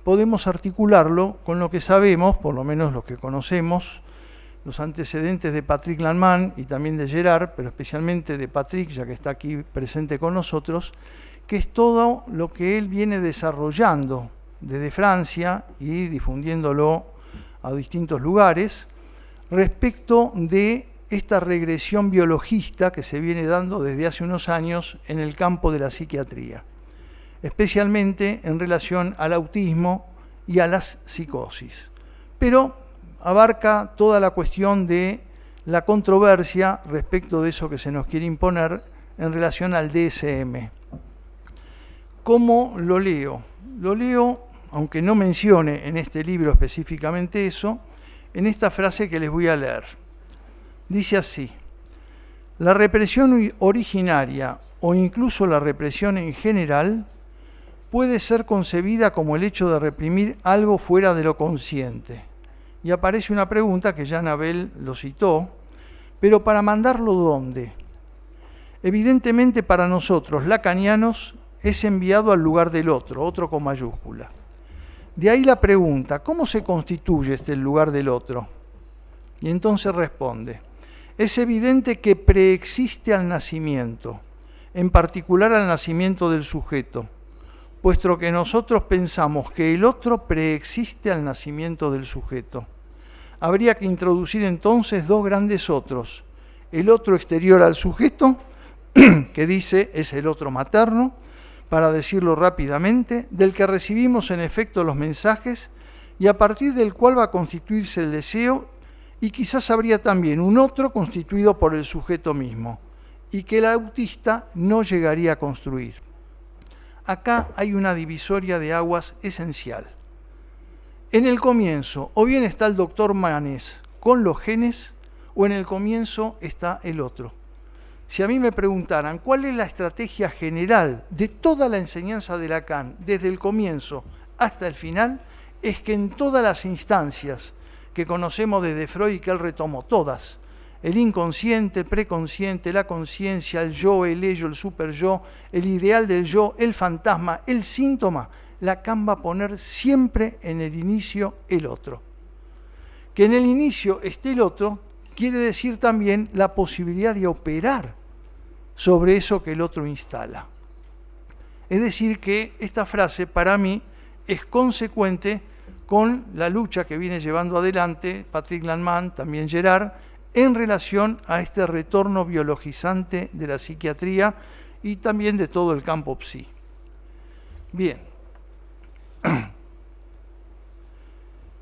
Speaker 3: podemos articularlo con lo que sabemos, por lo menos los que conocemos, los antecedentes de Patrick Lanman y también de Gerard, pero especialmente de Patrick, ya que está aquí presente con nosotros, que es todo lo que él viene desarrollando desde Francia y difundiéndolo a distintos lugares, respecto de esta regresión biologista que se viene dando desde hace unos años en el campo de la psiquiatría, especialmente en relación al autismo y a las psicosis. Pero abarca toda la cuestión de la controversia respecto de eso que se nos quiere imponer en relación al DSM. ¿Cómo lo leo? Lo leo, aunque no mencione en este libro específicamente eso, en esta frase que les voy a leer. Dice así: la represión originaria o incluso la represión en general puede ser concebida como el hecho de reprimir algo fuera de lo consciente. Y aparece una pregunta que ya Nabel lo citó, pero ¿para mandarlo dónde? Evidentemente para nosotros, lacanianos, es enviado al lugar del otro, otro con mayúscula. De ahí la pregunta, ¿cómo se constituye este lugar del otro? Y entonces responde, es evidente que preexiste al nacimiento, en particular al nacimiento del sujeto, puesto que nosotros pensamos que el otro preexiste al nacimiento del sujeto. Habría que introducir entonces dos grandes otros, el otro exterior al sujeto, que dice es el otro materno, para decirlo rápidamente, del que recibimos en efecto los mensajes y a partir del cual va a constituirse el deseo, y quizás habría también un otro constituido por el sujeto mismo, y que el autista no llegaría a construir. Acá hay una divisoria de aguas esencial. En el comienzo, o bien está el doctor Manes con los genes, o en el comienzo está el otro. Si a mí me preguntaran cuál es la estrategia general de toda la enseñanza de Lacan, desde el comienzo hasta el final, es que en todas las instancias que conocemos desde Freud y que él retomó todas, el inconsciente, el preconsciente, la conciencia, el yo, el ello, el superyo, el ideal del yo, el fantasma, el síntoma, Lacan va a poner siempre en el inicio el otro. Que en el inicio esté el otro quiere decir también la posibilidad de operar sobre eso que el otro instala. Es decir, que esta frase para mí es consecuente con la lucha que viene llevando adelante Patrick Lanman, también Gerard, en relación a este retorno biologizante de la psiquiatría y también de todo el campo psi. Bien.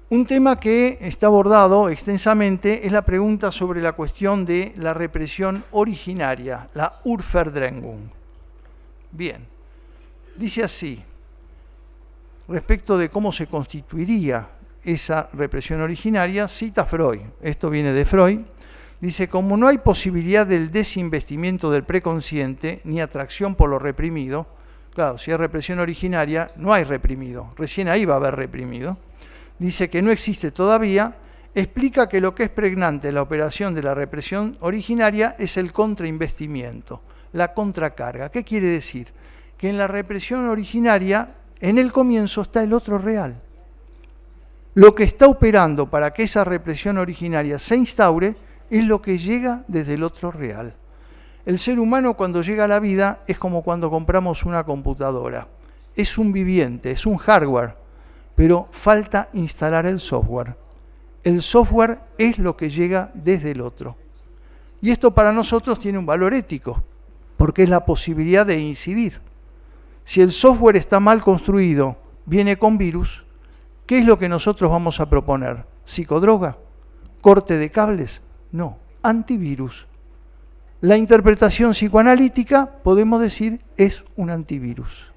Speaker 3: Un tema que está abordado extensamente es la pregunta sobre la cuestión de la represión originaria, la Urverdrängung. Bien, dice así, respecto de cómo se constituiría esa represión originaria, cita Freud, esto viene de Freud, dice, como no hay posibilidad del desinvestimiento del preconsciente ni atracción por lo reprimido, claro, si hay represión originaria, no hay reprimido, recién ahí va a haber reprimido, dice que no existe todavía, explica que lo que es pregnante en la operación de la represión originaria es el contrainvestimiento, la contracarga. ¿Qué quiere decir? Que en la represión originaria, en el comienzo está el otro real. Lo que está operando para que esa represión originaria se instaure es lo que llega desde el otro real. El ser humano cuando llega a la vida es como cuando compramos una computadora. es un viviente, es un hardware, pero falta instalar el software. El software es lo que llega desde el otro. Y esto para nosotros tiene un valor ético, porque es la posibilidad de incidir. Si el software está mal construido, viene con virus, ¿qué es lo que nosotros vamos a proponer? ¿Psicodroga? ¿Corte de cables? No, antivirus. La interpretación psicoanalítica, podemos decir, es un antivirus.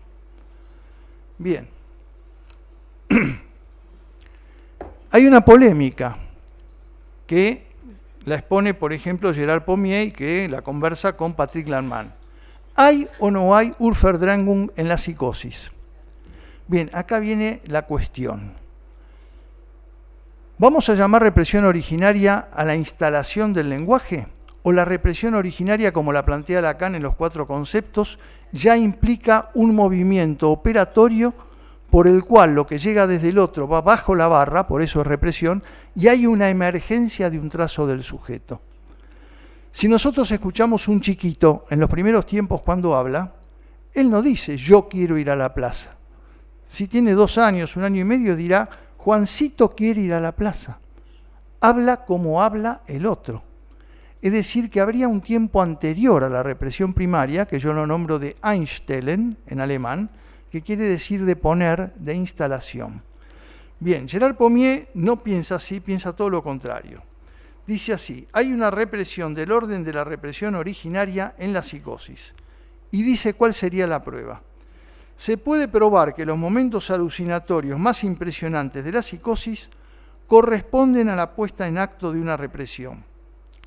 Speaker 3: Bien. Hay una polémica que la expone, por ejemplo, Gerard Pommier, y que la conversa con Patrick Lanman. ¿Hay o no hay Urverdrängung en la psicosis? Bien, acá viene la cuestión. ¿Vamos a llamar represión originaria a la instalación del lenguaje? ¿O la represión originaria, como la plantea Lacan en los 4 conceptos, ya implica un movimiento operatorio por el cual lo que llega desde el otro va bajo la barra, por eso es represión, y hay una emergencia de un trazo del sujeto? Si nosotros escuchamos un chiquito en los primeros tiempos cuando habla, él no dice yo quiero ir a la plaza. Si tiene 2 años, 1 año y medio, dirá Juancito quiere ir a la plaza. Habla como habla el otro. Es decir, que habría un tiempo anterior a la represión primaria, que yo lo nombro de Einstellen en alemán, que quiere decir de poner, de instalación. Bien, Gerard Pommier no piensa así, piensa todo lo contrario. Dice así: hay una represión del orden de la represión originaria en la psicosis. Y dice cuál sería la prueba. Se puede probar que los momentos alucinatorios más impresionantes de la psicosis corresponden a la puesta en acto de una represión.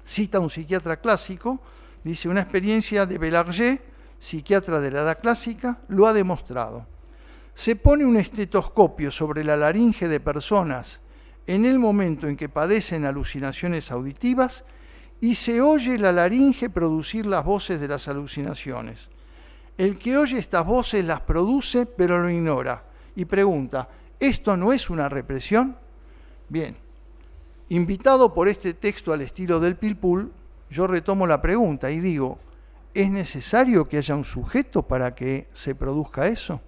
Speaker 3: Cita un psiquiatra clásico, dice: una experiencia de Belargé, psiquiatra de la edad clásica, lo ha demostrado. Se pone un estetoscopio sobre la laringe de personas en el momento en que padecen alucinaciones auditivas y se oye la laringe producir las voces de las alucinaciones. El que oye estas voces las produce, pero lo ignora y pregunta: ¿esto no es una represión? Bien, invitado por este texto al estilo del Pilpul, yo retomo la pregunta y digo: ¿es necesario que haya un sujeto para que se produzca eso?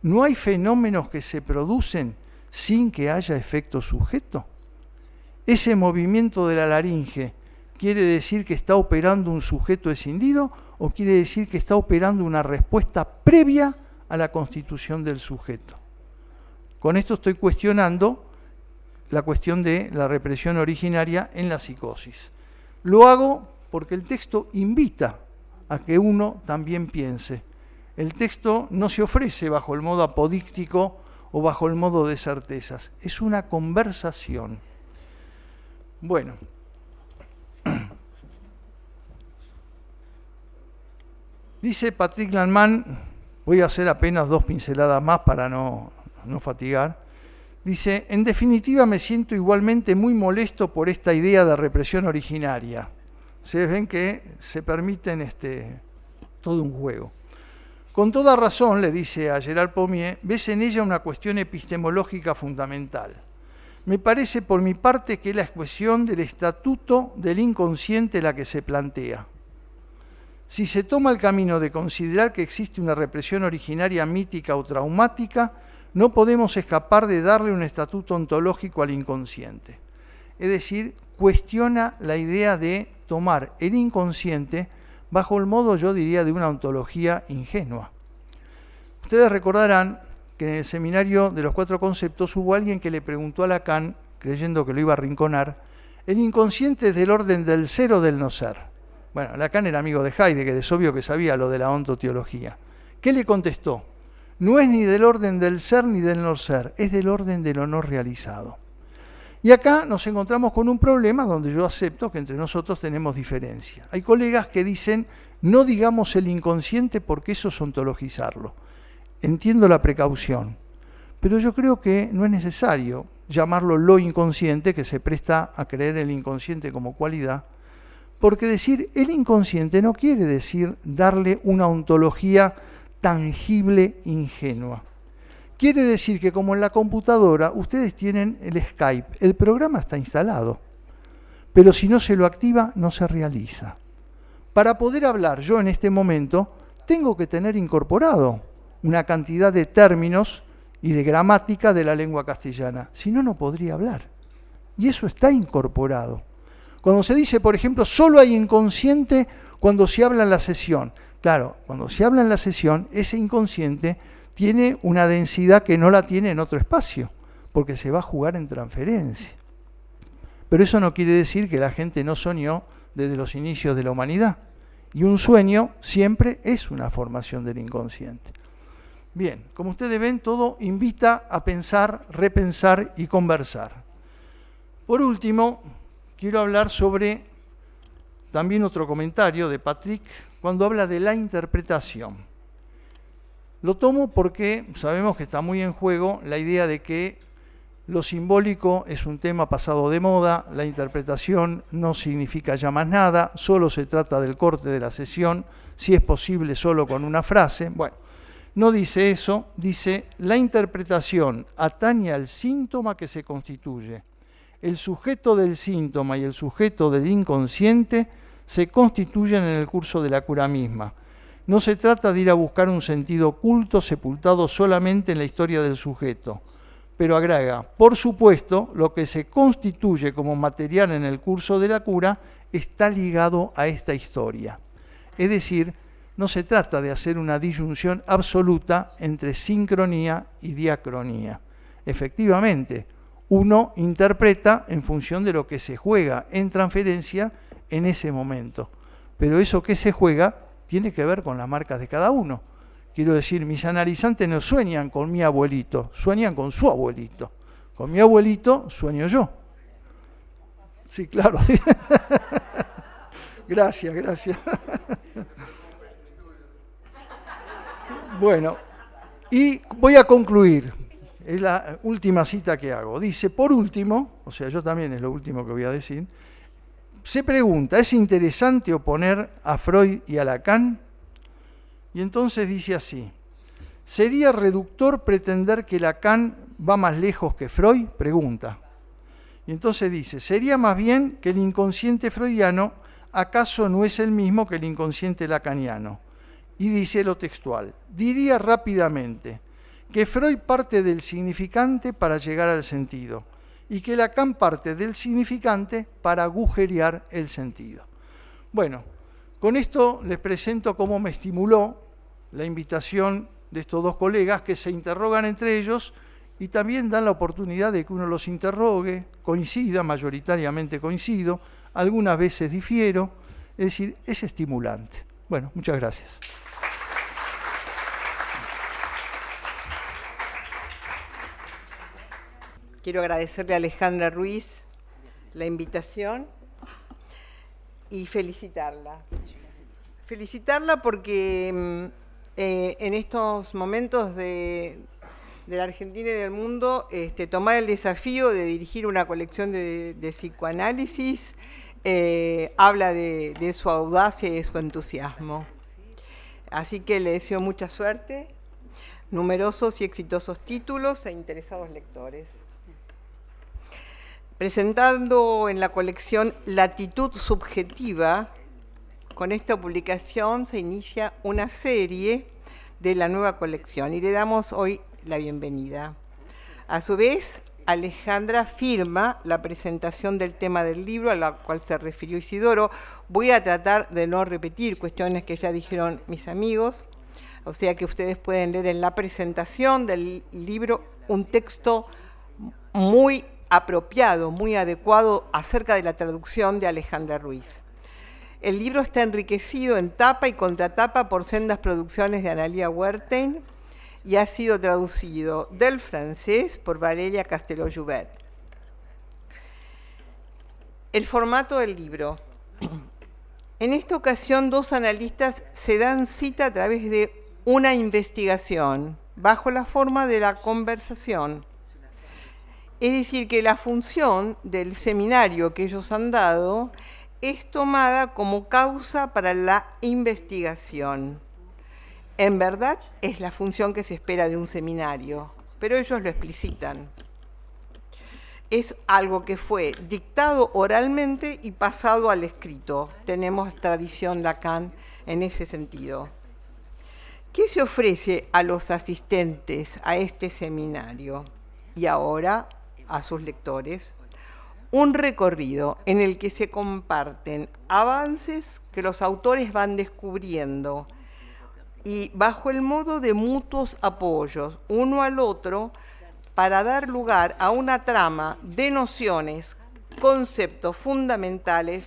Speaker 3: ¿No hay fenómenos que se producen sin que haya efecto sujeto? ¿Ese movimiento de la laringe quiere decir que está operando un sujeto escindido o quiere decir que está operando una respuesta previa a la constitución del sujeto? Con esto estoy cuestionando la cuestión de la represión originaria en la psicosis. Lo hago porque el texto invita a que uno también piense. El texto no se ofrece bajo el modo apodíctico o bajo el modo de certezas. Es una conversación. Bueno. Dice Patrick Lanman, voy a hacer apenas 2 pinceladas más para no fatigar. Dice: en definitiva me siento igualmente muy molesto por esta idea de represión originaria. Ustedes ven que se permiten todo un juego. Con toda razón, le dice a Gerard Pommier, ves en ella una cuestión epistemológica fundamental. Me parece por mi parte que es la cuestión del estatuto del inconsciente la que se plantea. Si se toma el camino de considerar que existe una represión originaria mítica o traumática, no podemos escapar de darle un estatuto ontológico al inconsciente. Es decir, cuestiona la idea de tomar el inconsciente bajo el modo, yo diría, de una ontología ingenua. Ustedes recordarán que en el seminario de los 4 conceptos hubo alguien que le preguntó a Lacan, creyendo que lo iba a arrinconar, ¿el inconsciente es del orden del ser o del no ser? Bueno, Lacan era amigo de Heidegger, es obvio que sabía lo de la ontoteología. ¿Qué le contestó? No es ni del orden del ser ni del no ser, es del orden de lo no realizado. Y acá nos encontramos con un problema donde yo acepto que entre nosotros tenemos diferencia. Hay colegas que dicen, no digamos el inconsciente porque eso es ontologizarlo. Entiendo la precaución, pero yo creo que no es necesario llamarlo lo inconsciente, que se presta a creer el inconsciente como cualidad, porque decir el inconsciente no quiere decir darle una ontología tangible, ingenua. Quiere decir que como en la computadora ustedes tienen el Skype, el programa está instalado, pero si no se lo activa no se realiza. Para poder hablar yo en este momento tengo que tener incorporado una cantidad de términos y de gramática de la lengua castellana. Si no, no podría hablar. Y eso está incorporado. Cuando se dice, por ejemplo, solo hay inconsciente cuando se habla en la sesión. Claro, cuando se habla en la sesión, ese inconsciente tiene una densidad que no la tiene en otro espacio, porque se va a jugar en transferencia. Pero eso no quiere decir que la gente no soñó desde los inicios de la humanidad. Y un sueño siempre es una formación del inconsciente. Bien, como ustedes ven, todo invita a pensar, repensar y conversar. Por último, quiero hablar sobre también otro comentario de Patrick cuando habla de la interpretación. Lo tomo porque sabemos que está muy en juego la idea de que lo simbólico es un tema pasado de moda, la interpretación no significa ya más nada, solo se trata del corte de la sesión, si es posible solo con una frase. Bueno, no dice eso, dice la interpretación atañe al síntoma que se constituye. El sujeto del síntoma y el sujeto del inconsciente se constituyen en el curso de la cura misma. No se trata de ir a buscar un sentido oculto sepultado solamente en la historia del sujeto, pero agrega, por supuesto, lo que se constituye como material en el curso de la cura está ligado a esta historia. Es decir, no se trata de hacer una disyunción absoluta entre sincronía y diacronía. Efectivamente, uno interpreta en función de lo que se juega en transferencia en ese momento. Pero eso que se juega tiene que ver con las marcas de cada uno. Quiero decir, mis analizantes no sueñan con mi abuelito, sueñan con su abuelito. Con mi abuelito sueño yo. Sí, claro. Gracias, gracias. Bueno, y voy a concluir. Es la última cita que hago. Dice, por último, o sea, yo también es lo último que voy a decir, se pregunta, ¿es interesante oponer a Freud y a Lacan? Y entonces dice así, ¿sería reductor pretender que Lacan va más lejos que Freud? Pregunta. Y entonces dice, ¿sería más bien que el inconsciente freudiano acaso no es el mismo que el inconsciente lacaniano? Y dice lo textual, diría rápidamente que Freud parte del significante para llegar al sentido y que Lacan parte del significante para agujerear el sentido. Bueno, con esto les presento cómo me estimuló la invitación de estos dos colegas que se interrogan entre ellos y también dan la oportunidad de que uno los interrogue, coincida, mayoritariamente coincido, algunas veces difiero, es decir, es estimulante. Bueno, muchas gracias.
Speaker 4: Quiero agradecerle a Alejandra Ruiz la invitación y felicitarla. Felicitarla porque en estos momentos de la Argentina y del mundo, tomar el desafío de dirigir una colección de psicoanálisis habla de su audacia y de su entusiasmo. Así que le deseo mucha suerte, numerosos y exitosos títulos e interesados lectores. Presentando en la colección Latitud Subjetiva, con esta publicación se inicia una serie de la nueva colección y le damos hoy la bienvenida. A su vez, Alejandra firma la presentación del tema del libro, a la cual se refirió Isidoro. Voy a tratar de no repetir cuestiones que ya dijeron mis amigos, o sea que ustedes pueden leer en la presentación del libro un texto muy apropiado, muy adecuado acerca de la traducción de Alejandra Ruiz. El libro está enriquecido en tapa y contratapa por sendas producciones de Analía Wertheim y ha sido traducido del francés por Valeria Casteló-Joubert. El formato del libro. En esta ocasión, dos analistas se dan cita a través de una investigación, bajo la forma de la conversación. Es decir, que la función del seminario que ellos han dado es tomada como causa para la investigación. En verdad, es la función que se espera de un seminario, pero ellos lo explicitan. Es algo que fue dictado oralmente y pasado al escrito. Tenemos tradición Lacan en ese sentido. ¿Qué se ofrece a los asistentes a este seminario y ahora a sus lectores? Un recorrido en el que se comparten avances que los autores van descubriendo y bajo el modo de mutuos apoyos uno al otro para dar lugar a una trama de nociones, conceptos fundamentales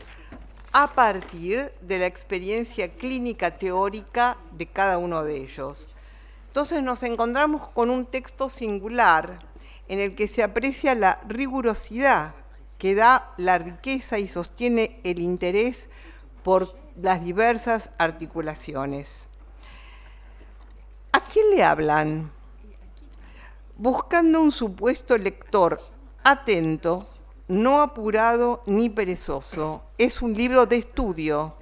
Speaker 4: a partir de la experiencia clínica teórica de cada uno de ellos. Entonces nos encontramos con un texto singular en el que se aprecia la rigurosidad que da la riqueza y sostiene el interés por las diversas articulaciones. ¿A quién le hablan? Buscando un supuesto lector atento, no apurado ni perezoso. Es un libro de estudio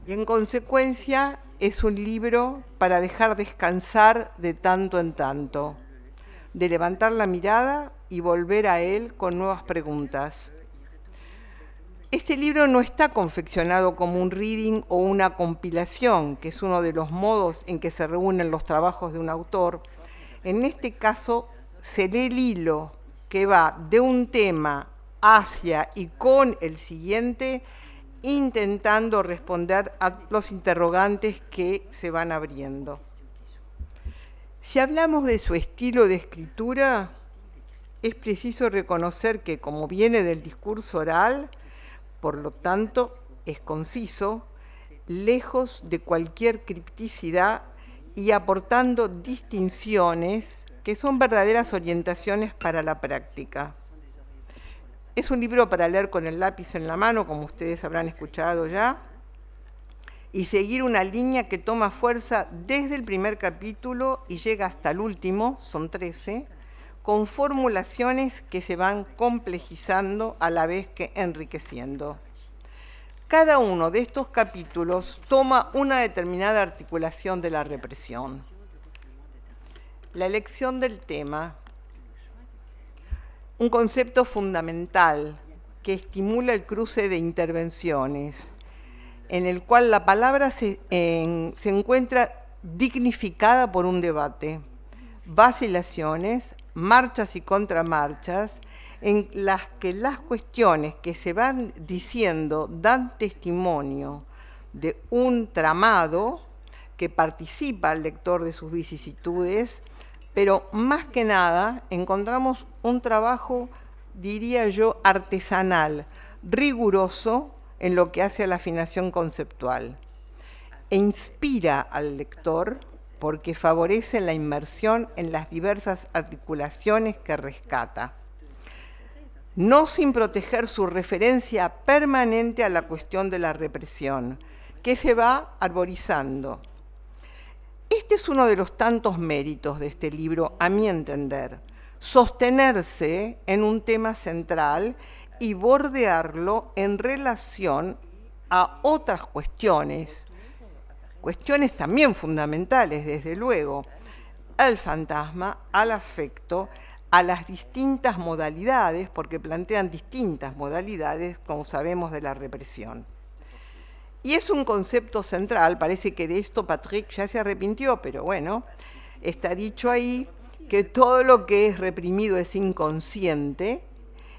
Speaker 4: y en consecuencia es un libro para dejar descansar de tanto en tanto, de levantar la mirada y volver a él con nuevas preguntas. Este libro no está confeccionado como un reading o una compilación, que es uno de los modos en que se reúnen los trabajos de un autor. En este caso se lee el hilo que va de un tema hacia y con el siguiente, intentando responder a los interrogantes que se van abriendo. Si hablamos de su estilo de escritura, es preciso reconocer que, como viene del discurso oral, por lo tanto, es conciso, lejos de cualquier cripticidad y aportando distinciones que son verdaderas orientaciones para la práctica. Es un libro para leer con el lápiz en la mano, como ustedes habrán escuchado ya, y seguir una línea que toma fuerza desde el primer capítulo y llega hasta el último, son 13, con formulaciones que se van complejizando a la vez que enriqueciendo. Cada uno de estos capítulos toma una determinada articulación de la represión. La elección del tema, un concepto fundamental que estimula el cruce de intervenciones, en el cual la palabra se encuentra dignificada por un debate, vacilaciones, marchas y contramarchas, en las que las cuestiones que se van diciendo dan testimonio de un tramado que participa al lector de sus vicisitudes, pero más que nada encontramos un trabajo, diría yo, artesanal, riguroso en lo que hace a la afinación conceptual, e inspira al lector porque favorece la inmersión en las diversas articulaciones que rescata, no sin proteger su referencia permanente a la cuestión de la represión, que se va arborizando. Este es uno de los tantos méritos de este libro, a mi entender, sostenerse en un tema central y bordearlo en relación a otras cuestiones también fundamentales, desde luego, al fantasma, al afecto, a las distintas modalidades, porque plantean distintas modalidades, como sabemos, de la represión. Y es un concepto central, parece que de esto Patrick ya se arrepintió, pero bueno, está dicho ahí que todo lo que es reprimido es inconsciente,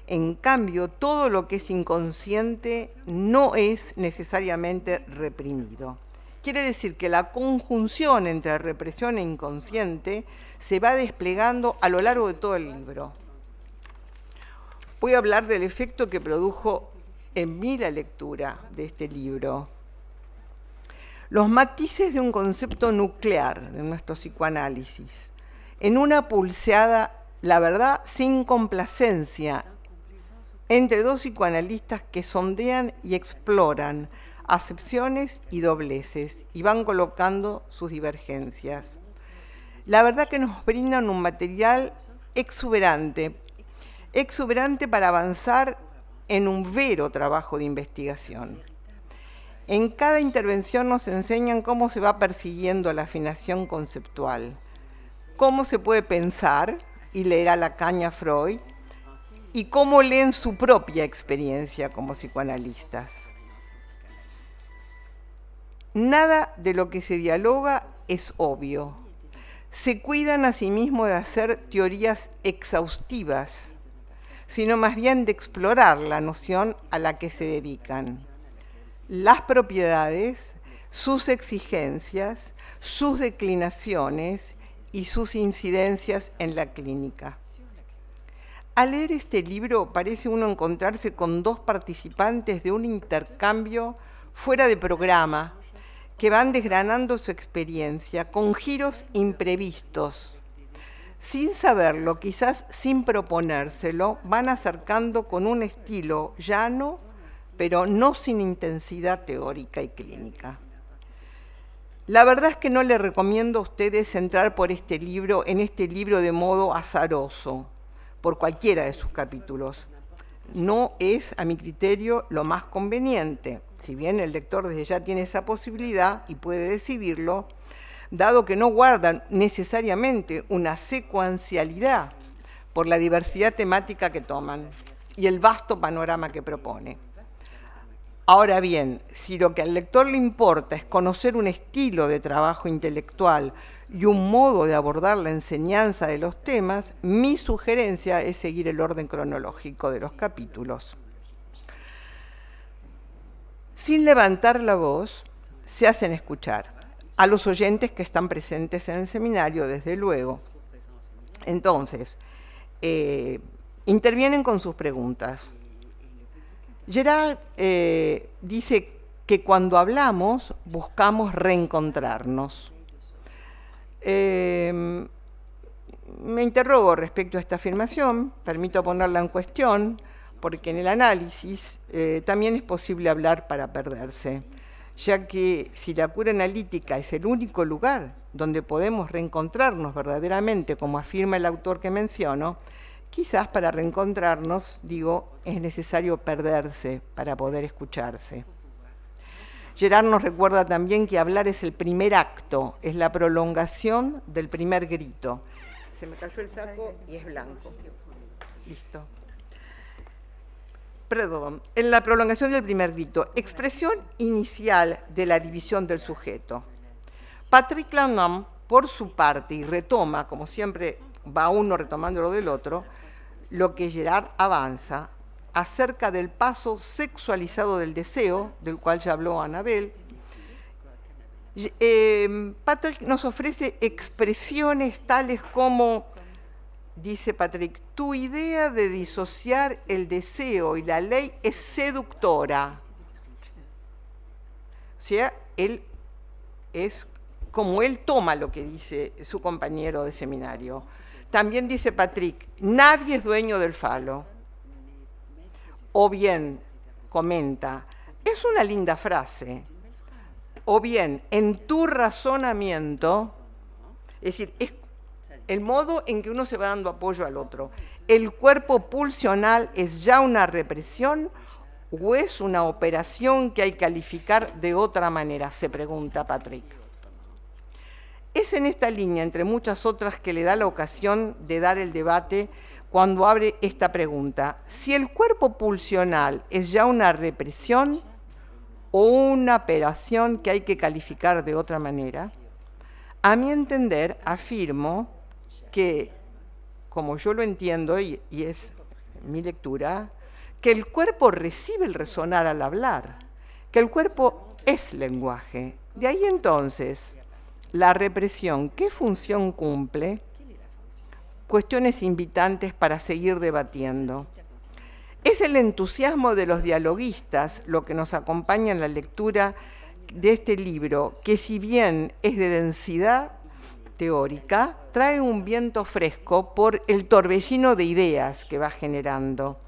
Speaker 4: en cambio todo lo que es inconsciente no es necesariamente reprimido. Quiere decir que la conjunción entre represión e inconsciente se va desplegando a lo largo de todo el libro. Voy a hablar del efecto que produjo en mí la lectura de este libro. Los matices de un concepto nuclear de nuestro psicoanálisis, en una pulseada, la verdad, sin complacencia, entre dos psicoanalistas que sondean y exploran acepciones y dobleces y van colocando sus divergencias. La verdad que nos brindan un material exuberante para avanzar en un vero trabajo de investigación. En cada intervención nos enseñan cómo se va persiguiendo la afinación conceptual, cómo se puede pensar y leer a Lacan y a Freud, y cómo leen su propia experiencia como psicoanalistas. Nada de lo que se dialoga es obvio. Se cuidan a sí mismos de hacer teorías exhaustivas, sino más bien de explorar la noción a la que se dedican. Las propiedades, sus exigencias, sus declinaciones y sus incidencias en la clínica. Al leer este libro parece uno encontrarse con dos participantes de un intercambio fuera de programa que van desgranando su experiencia con giros imprevistos. Sin saberlo, quizás sin proponérselo, van acercando con un estilo llano, pero no sin intensidad teórica y clínica. La verdad es que no le recomiendo a ustedes entrar en este libro de modo azaroso, por cualquiera de sus capítulos. No es, a mi criterio, lo más conveniente, si bien el lector desde ya tiene esa posibilidad y puede decidirlo, dado que no guardan necesariamente una secuencialidad por la diversidad temática que toman y el vasto panorama que propone. Ahora bien, si lo que al lector le importa es conocer un estilo de trabajo intelectual y un modo de abordar la enseñanza de los temas, mi sugerencia es seguir el orden cronológico de los capítulos. Sin levantar la voz, se hacen escuchar a los oyentes que están presentes en el seminario, desde luego. Entonces, intervienen con sus preguntas. Gerard dice que cuando hablamos buscamos reencontrarnos. Me interrogo respecto a esta afirmación, permito ponerla en cuestión, porque en el análisis también es posible hablar para perderse, ya que si la cura analítica es el único lugar donde podemos reencontrarnos verdaderamente, como afirma el autor que menciono, quizás para reencontrarnos, es necesario perderse para poder escucharse. Gerard nos recuerda también que hablar es el primer acto, es la prolongación del primer grito. Se me cayó el saco y es blanco. Listo. Perdón, en la prolongación del primer grito, expresión inicial de la división del sujeto. Patrick Lanham, por su parte, y retoma, como siempre va uno retomando lo del otro, lo que Gerard avanza acerca del paso sexualizado del deseo, del cual ya habló Anabel. Patrick nos ofrece expresiones tales como, dice Patrick, tu idea de disociar el deseo y la ley es seductora. O sea, él es como él toma lo que dice su compañero de seminario. También dice Patrick, nadie es dueño del falo. O bien, comenta, es una linda frase. O bien, en tu razonamiento, es decir, es el modo en que uno se va dando apoyo al otro. ¿El cuerpo pulsional es ya una represión o es una operación que hay que calificar de otra manera? Se pregunta Patrick. Es en esta línea, entre muchas otras, que le da la ocasión de dar el debate cuando abre esta pregunta. Si el cuerpo pulsional es ya una represión o una operación que hay que calificar de otra manera, a mi entender, afirmo que, como yo lo entiendo, y es mi lectura, que el cuerpo recibe el resonar al hablar, que el cuerpo es lenguaje. De ahí entonces, la represión, ¿qué función cumple? Cuestiones invitantes para seguir debatiendo. Es el entusiasmo de los dialoguistas lo que nos acompaña en la lectura de este libro, que si bien es de densidad teórica, trae un viento fresco por el torbellino de ideas que va generando.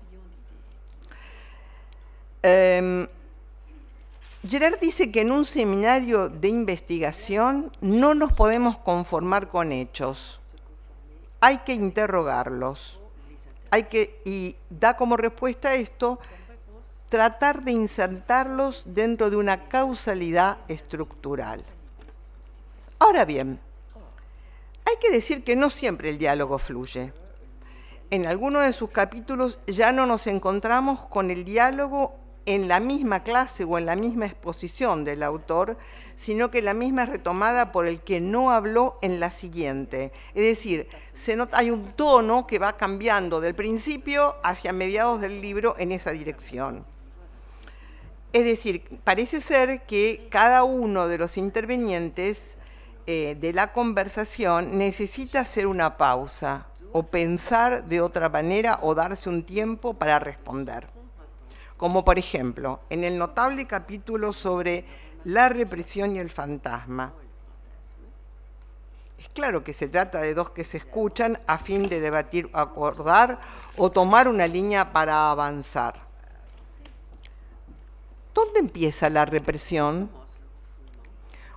Speaker 4: Gerard dice que en un seminario de investigación no nos podemos conformar con hechos, hay que interrogarlos, y da como respuesta a esto, tratar de insertarlos dentro de una causalidad estructural. Ahora bien, hay que decir que no siempre el diálogo fluye. En algunos de sus capítulos ya no nos encontramos con el diálogo en la misma clase o en la misma exposición del autor, sino que la misma es retomada por el que no habló en la siguiente. Es decir, hay un tono que va cambiando del principio hacia mediados del libro en esa dirección. Es decir, parece ser que cada uno de los intervenientes de la conversación necesita hacer una pausa o pensar de otra manera o darse un tiempo para responder. Como por ejemplo, en el notable capítulo sobre la represión y el fantasma. Es claro que se trata de dos que se escuchan a fin de debatir, acordar o tomar una línea para avanzar. ¿Dónde empieza la represión?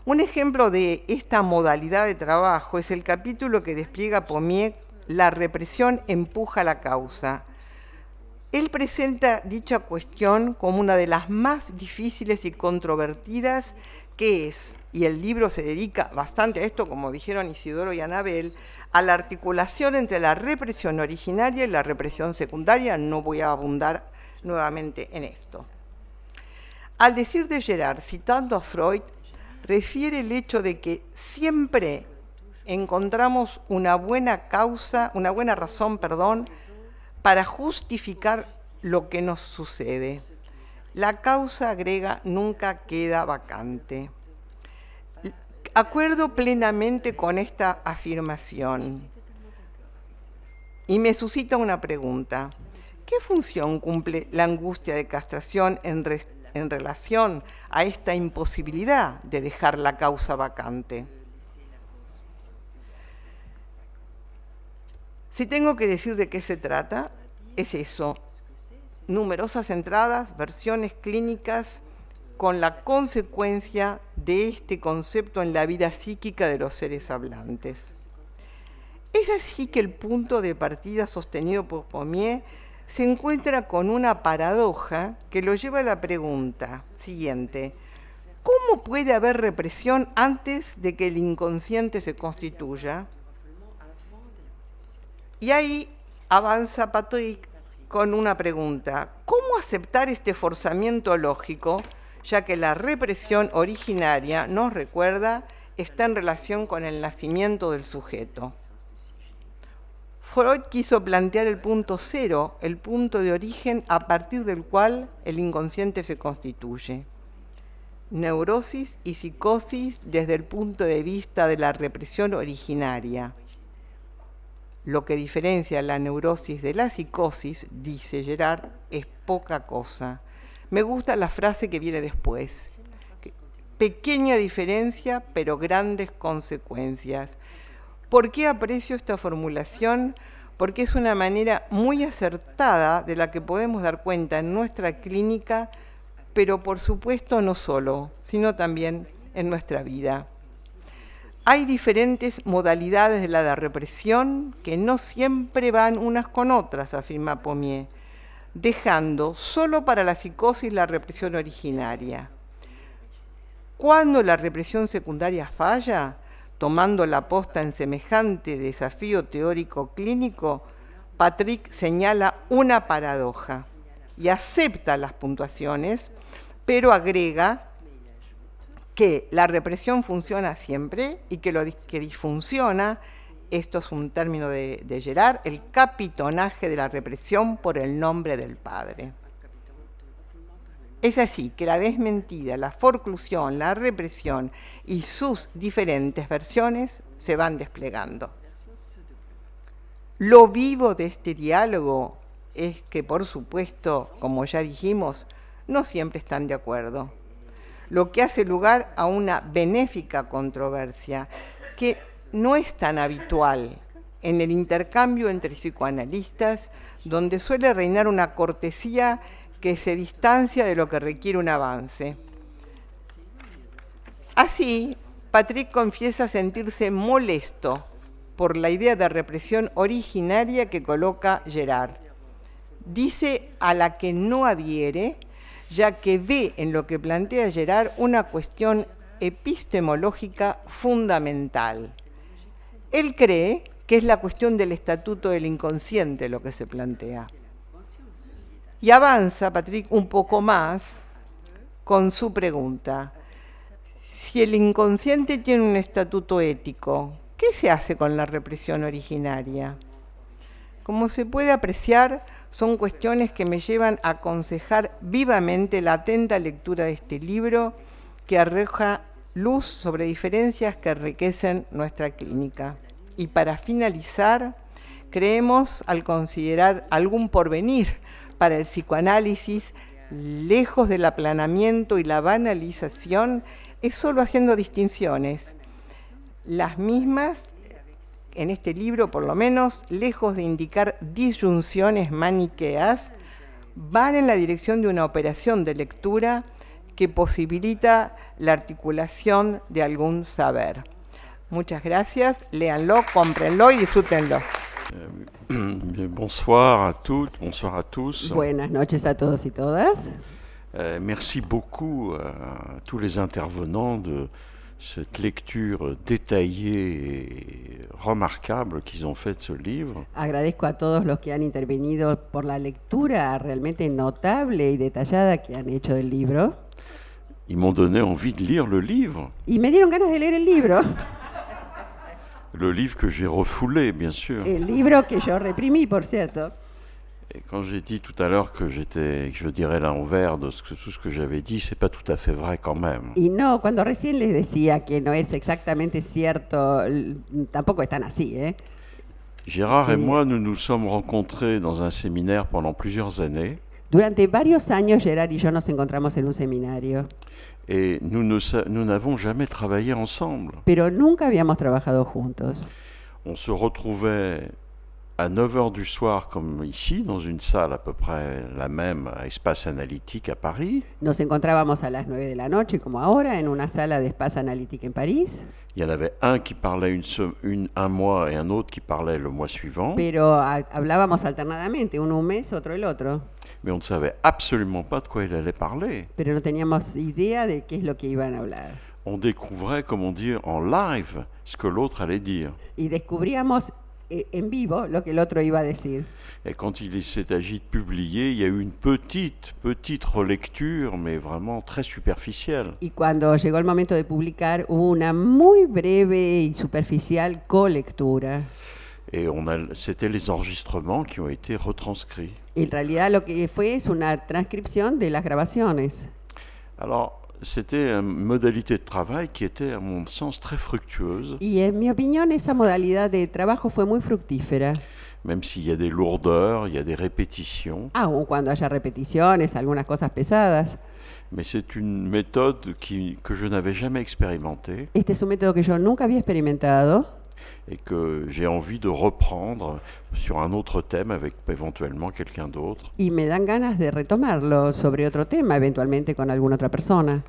Speaker 4: Un ejemplo de esta modalidad de trabajo es el capítulo que despliega Pommier, La represión empuja la causa. Él presenta dicha cuestión como una de las más difíciles y controvertidas que es, y el libro se dedica bastante a esto, como dijeron Isidoro y Anabel, a la articulación entre la represión originaria y la represión secundaria. No voy a abundar nuevamente en esto. Al decir de Girard, citando a Freud, refiere el hecho de que siempre encontramos una buena razón, para justificar lo que nos sucede. La causa, agrega, nunca queda vacante. Acuerdo plenamente con esta afirmación y me suscita una pregunta. ¿Qué función cumple la angustia de castración en relación a esta imposibilidad de dejar la causa vacante? Si tengo que decir de qué se trata, es eso. Numerosas entradas, versiones clínicas, con la consecuencia de este concepto en la vida psíquica de los seres hablantes. Es así que el punto de partida sostenido por Pommier se encuentra con una paradoja que lo lleva a la pregunta siguiente: ¿cómo puede haber represión antes de que el inconsciente se constituya? Y ahí avanza Patrick con una pregunta: ¿cómo aceptar este forzamiento lógico, ya que la represión originaria, nos recuerda, está en relación con el nacimiento del sujeto? Freud quiso plantear el punto cero, el punto de origen a partir del cual el inconsciente se constituye. Neurosis y psicosis desde el punto de vista de la represión originaria. Lo que diferencia la neurosis de la psicosis, dice Girard, es poca cosa. Me gusta la frase que viene después. Pequeña diferencia, pero grandes consecuencias. ¿Por qué aprecio esta formulación? Porque es una manera muy acertada de la que podemos dar cuenta en nuestra clínica, pero por supuesto no solo, sino también en nuestra vida. Hay diferentes modalidades de la represión que no siempre van unas con otras, afirma Pommier, dejando solo para la psicosis la represión originaria. Cuando la represión secundaria falla, tomando la posta en semejante desafío teórico clínico, Patrick señala una paradoja y acepta las puntuaciones, pero agrega que la represión funciona siempre y que lo que disfunciona, esto es un término de Girard, el capitonaje de la represión por el nombre del padre. Es así que la desmentida, la forclusión, la represión y sus diferentes versiones se van desplegando. Lo vivo de este diálogo es que, por supuesto, como ya dijimos, no siempre están de acuerdo, lo que hace lugar a una benéfica controversia que no es tan habitual en el intercambio entre psicoanalistas, donde suele reinar una cortesía que se distancia de lo que requiere un avance. Así, Patrick confiesa sentirse molesto por la idea de represión originaria que coloca Girard. Dice a la que no adhiere, ya que ve en lo que plantea Girard una cuestión epistemológica fundamental. Él cree que es la cuestión del estatuto del inconsciente lo que se plantea. Y avanza, Patrick, un poco más con su pregunta. Si el inconsciente tiene un estatuto ético, ¿qué se hace con la represión originaria? Como se puede apreciar, son cuestiones que me llevan a aconsejar vivamente la atenta lectura de este libro que arroja luz sobre diferencias que enriquecen nuestra clínica. Y para finalizar, creemos, al considerar algún porvenir para el psicoanálisis, lejos del aplanamiento y la banalización, es solo haciendo distinciones. Las mismas, en este libro por lo menos, lejos de indicar disyunciones maniqueas, van en la dirección de una operación de lectura que posibilita la articulación de algún saber. Muchas gracias, léanlo, cómprenlo y disfrútenlo.
Speaker 5: Bonsoir à toutes, bonsoir à tous.
Speaker 6: Buenas noches a todos y todas.
Speaker 5: Merci beaucoup à tous les intervenants de cette lecture détaillée et remarquable qu'ils ont faite de ce livre.
Speaker 6: Agradezco a todos los que han intervenido por la lectura realmente notable y detallada que han hecho del libro.
Speaker 5: Ils m'ont donné envie de lire le livre.
Speaker 6: Y me dieron ganas de leer el libro.
Speaker 5: Le livre que j'ai refoulé, bien sûr.
Speaker 6: El libro que yo reprimí, por cierto.
Speaker 5: Et quand j'ai dit tout à l'heure que je dirais l'envers de tout ce que j'avais dit, c'est pas tout à fait vrai quand même.
Speaker 6: Y no, cuando recién les decía que no es exactamente cierto, tampoco es tan así, ¿eh?
Speaker 5: Gérard et moi, nous nous sommes rencontrés dans un séminaire pendant plusieurs années.
Speaker 6: Durante varios años, Gerard y yo nos encontramos en un seminario,
Speaker 5: Et nous n'avons jamais travaillé ensemble.
Speaker 6: pero nunca habíamos trabajado juntos.
Speaker 5: On se retrouvait à 9h du soir, comme ici, dans une salle à peu près la même à Espace Analytique à Paris.
Speaker 6: Nos encontrábamos a las 9 de la noche, como ahora, en una sala de Espace Analytique en París,
Speaker 5: Il y en avait un qui parlait un mois et un autre qui parlait le mois suivant.
Speaker 6: pero hablábamos alternadamente, uno un mes, otro el otro,
Speaker 5: Mais on ne savait absolument pas de quoi il allait parler.
Speaker 6: pero no teníamos idea de qué es lo que iban a hablar.
Speaker 5: On découvrait, comme on dit, en live ce que l'autre allait dire.
Speaker 6: Y descubríamos en vivo lo que el otro iba a decir.
Speaker 5: Et quand il s'est agi de publier, il y a eu une petite relecture, mais vraiment très superficielle.
Speaker 6: Y cuando llegó el momento de publicar, hubo una muy breve y superficial colectura.
Speaker 5: Et c'était les enregistrements qui ont été retranscrits.
Speaker 6: En realidad lo que fue es una transcripción de las grabaciones.
Speaker 5: Alors, c'était une modalité de travail qui était, à mon sens, très fructueuse,
Speaker 6: Y en mi opinión, esa modalidad de trabajo fue muy fructífera.
Speaker 5: même s'il y a des lourdeurs, il y a des répétitions.
Speaker 6: Aun cuando haya repeticiones, algunas cosas pesadas.
Speaker 5: Mais c'est une méthode que je n'avais jamais expérimentée
Speaker 6: Este es un método que yo nunca había experimentado
Speaker 5: et que j'ai envie de reprendre sur un autre thème avec éventuellement quelqu'un d'autre.
Speaker 6: y me dan ganas de retomarlo sobre otro tema, eventualmente con alguna otra persona.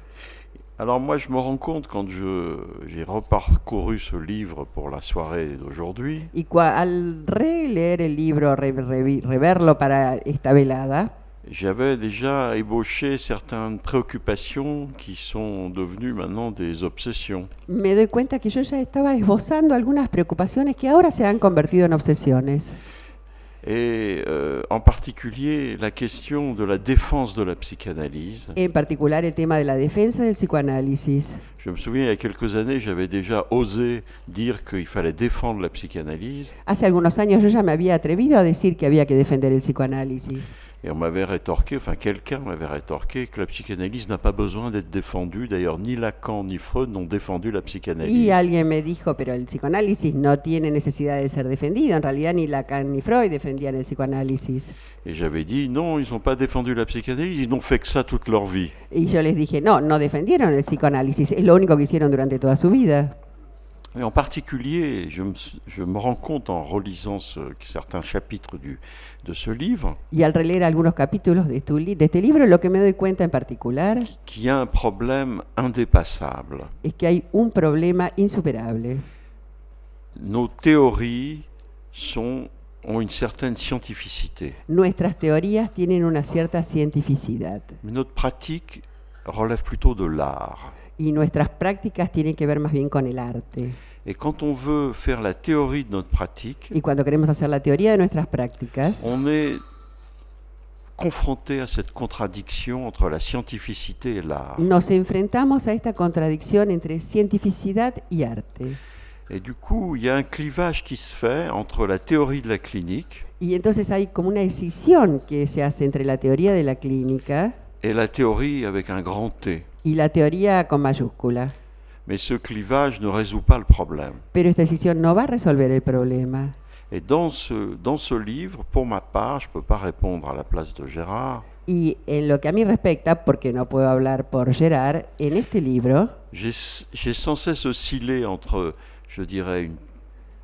Speaker 5: Alors moi, je me rends compte quand j'ai reparcouru ce livre pour la soirée d'aujourd'hui,
Speaker 6: Y al releer el libro, reverlo para esta velada,
Speaker 5: j'avais déjà ébauché certaines préoccupations qui sont devenues maintenant des obsessions.
Speaker 6: me doy cuenta que yo ya estaba esbozando algunas preocupaciones que ahora se han convertido en obsesiones.
Speaker 5: Et en particulier la question de la défense de la psychanalyse.
Speaker 6: En particular el tema de la defensa del psicoanálisis.
Speaker 5: Je me souviens, il y a quelques années, j'avais déjà osé dire qu'il fallait défendre la psychanalyse.
Speaker 6: Hace algunos años yo ya me había atrevido a decir que había que defender el psicoanálisis.
Speaker 5: Et on m'avait rétorqué, enfin quelqu'un m'avait rétorqué que la psychanalyse n'a pas besoin d'être défendue. D'ailleurs, ni Lacan ni Freud n'ont défendu la psychanalyse.
Speaker 6: Y alguien me dijo, pero el psicoanálisis no tiene necesidad de ser defendido. En realidad ni Lacan ni Freud defendían el psicoanálisis.
Speaker 5: Et j'avais dit, non, ils n'ont pas défendu la psychanalyse, ils n'ont fait que ça toute leur vie.
Speaker 6: Y yo les dije, no, no defendieron el psicoanálisis. Es lo único que hicieron durante toda su vida.
Speaker 5: Et en particulier, je me rends compte en relisant certains chapitres de ce livre
Speaker 6: Y al releer algunos capítulos de este libro, lo que me doy cuenta en particular
Speaker 5: qu'il y a un problème indépassable.
Speaker 6: es que hay un problema insuperable.
Speaker 5: Nos théories ont une certaine scientificité,
Speaker 6: Nuestras teorías tienen una cierta cientificidad
Speaker 5: mais notre pratique relève plutôt de l'art.
Speaker 6: y nuestras prácticas tienen que ver más bien con el arte.
Speaker 5: Et quand on veut faire la théorie de notre pratique,
Speaker 6: Y cuando queremos hacer la teoría de nuestras prácticas,
Speaker 5: on est confrontés à cette contradiction entre la scientificité et l'art.
Speaker 6: Nos enfrentamos a esta contradicción entre cientificidad y arte.
Speaker 5: Et du coup, il y a un clivage qui se fait entre la théorie de la clinique
Speaker 6: Y entonces hay como una decisión que se hace entre la teoría de la clínica
Speaker 5: et la théorie avec un grand T.
Speaker 6: y la teoría con mayúscula.
Speaker 5: Mais ce clivage ne résout pas le problème.
Speaker 6: Pero esta decisión no va a resolver el problema.
Speaker 5: Et dans ce livre, pour ma part, je ne peux pas répondre à la place de Gérard,
Speaker 6: Y en lo que a mí respecta, porque no puedo hablar por Gerard, en este libro
Speaker 5: j'ai sans cesse oscillé entre, je dirais, une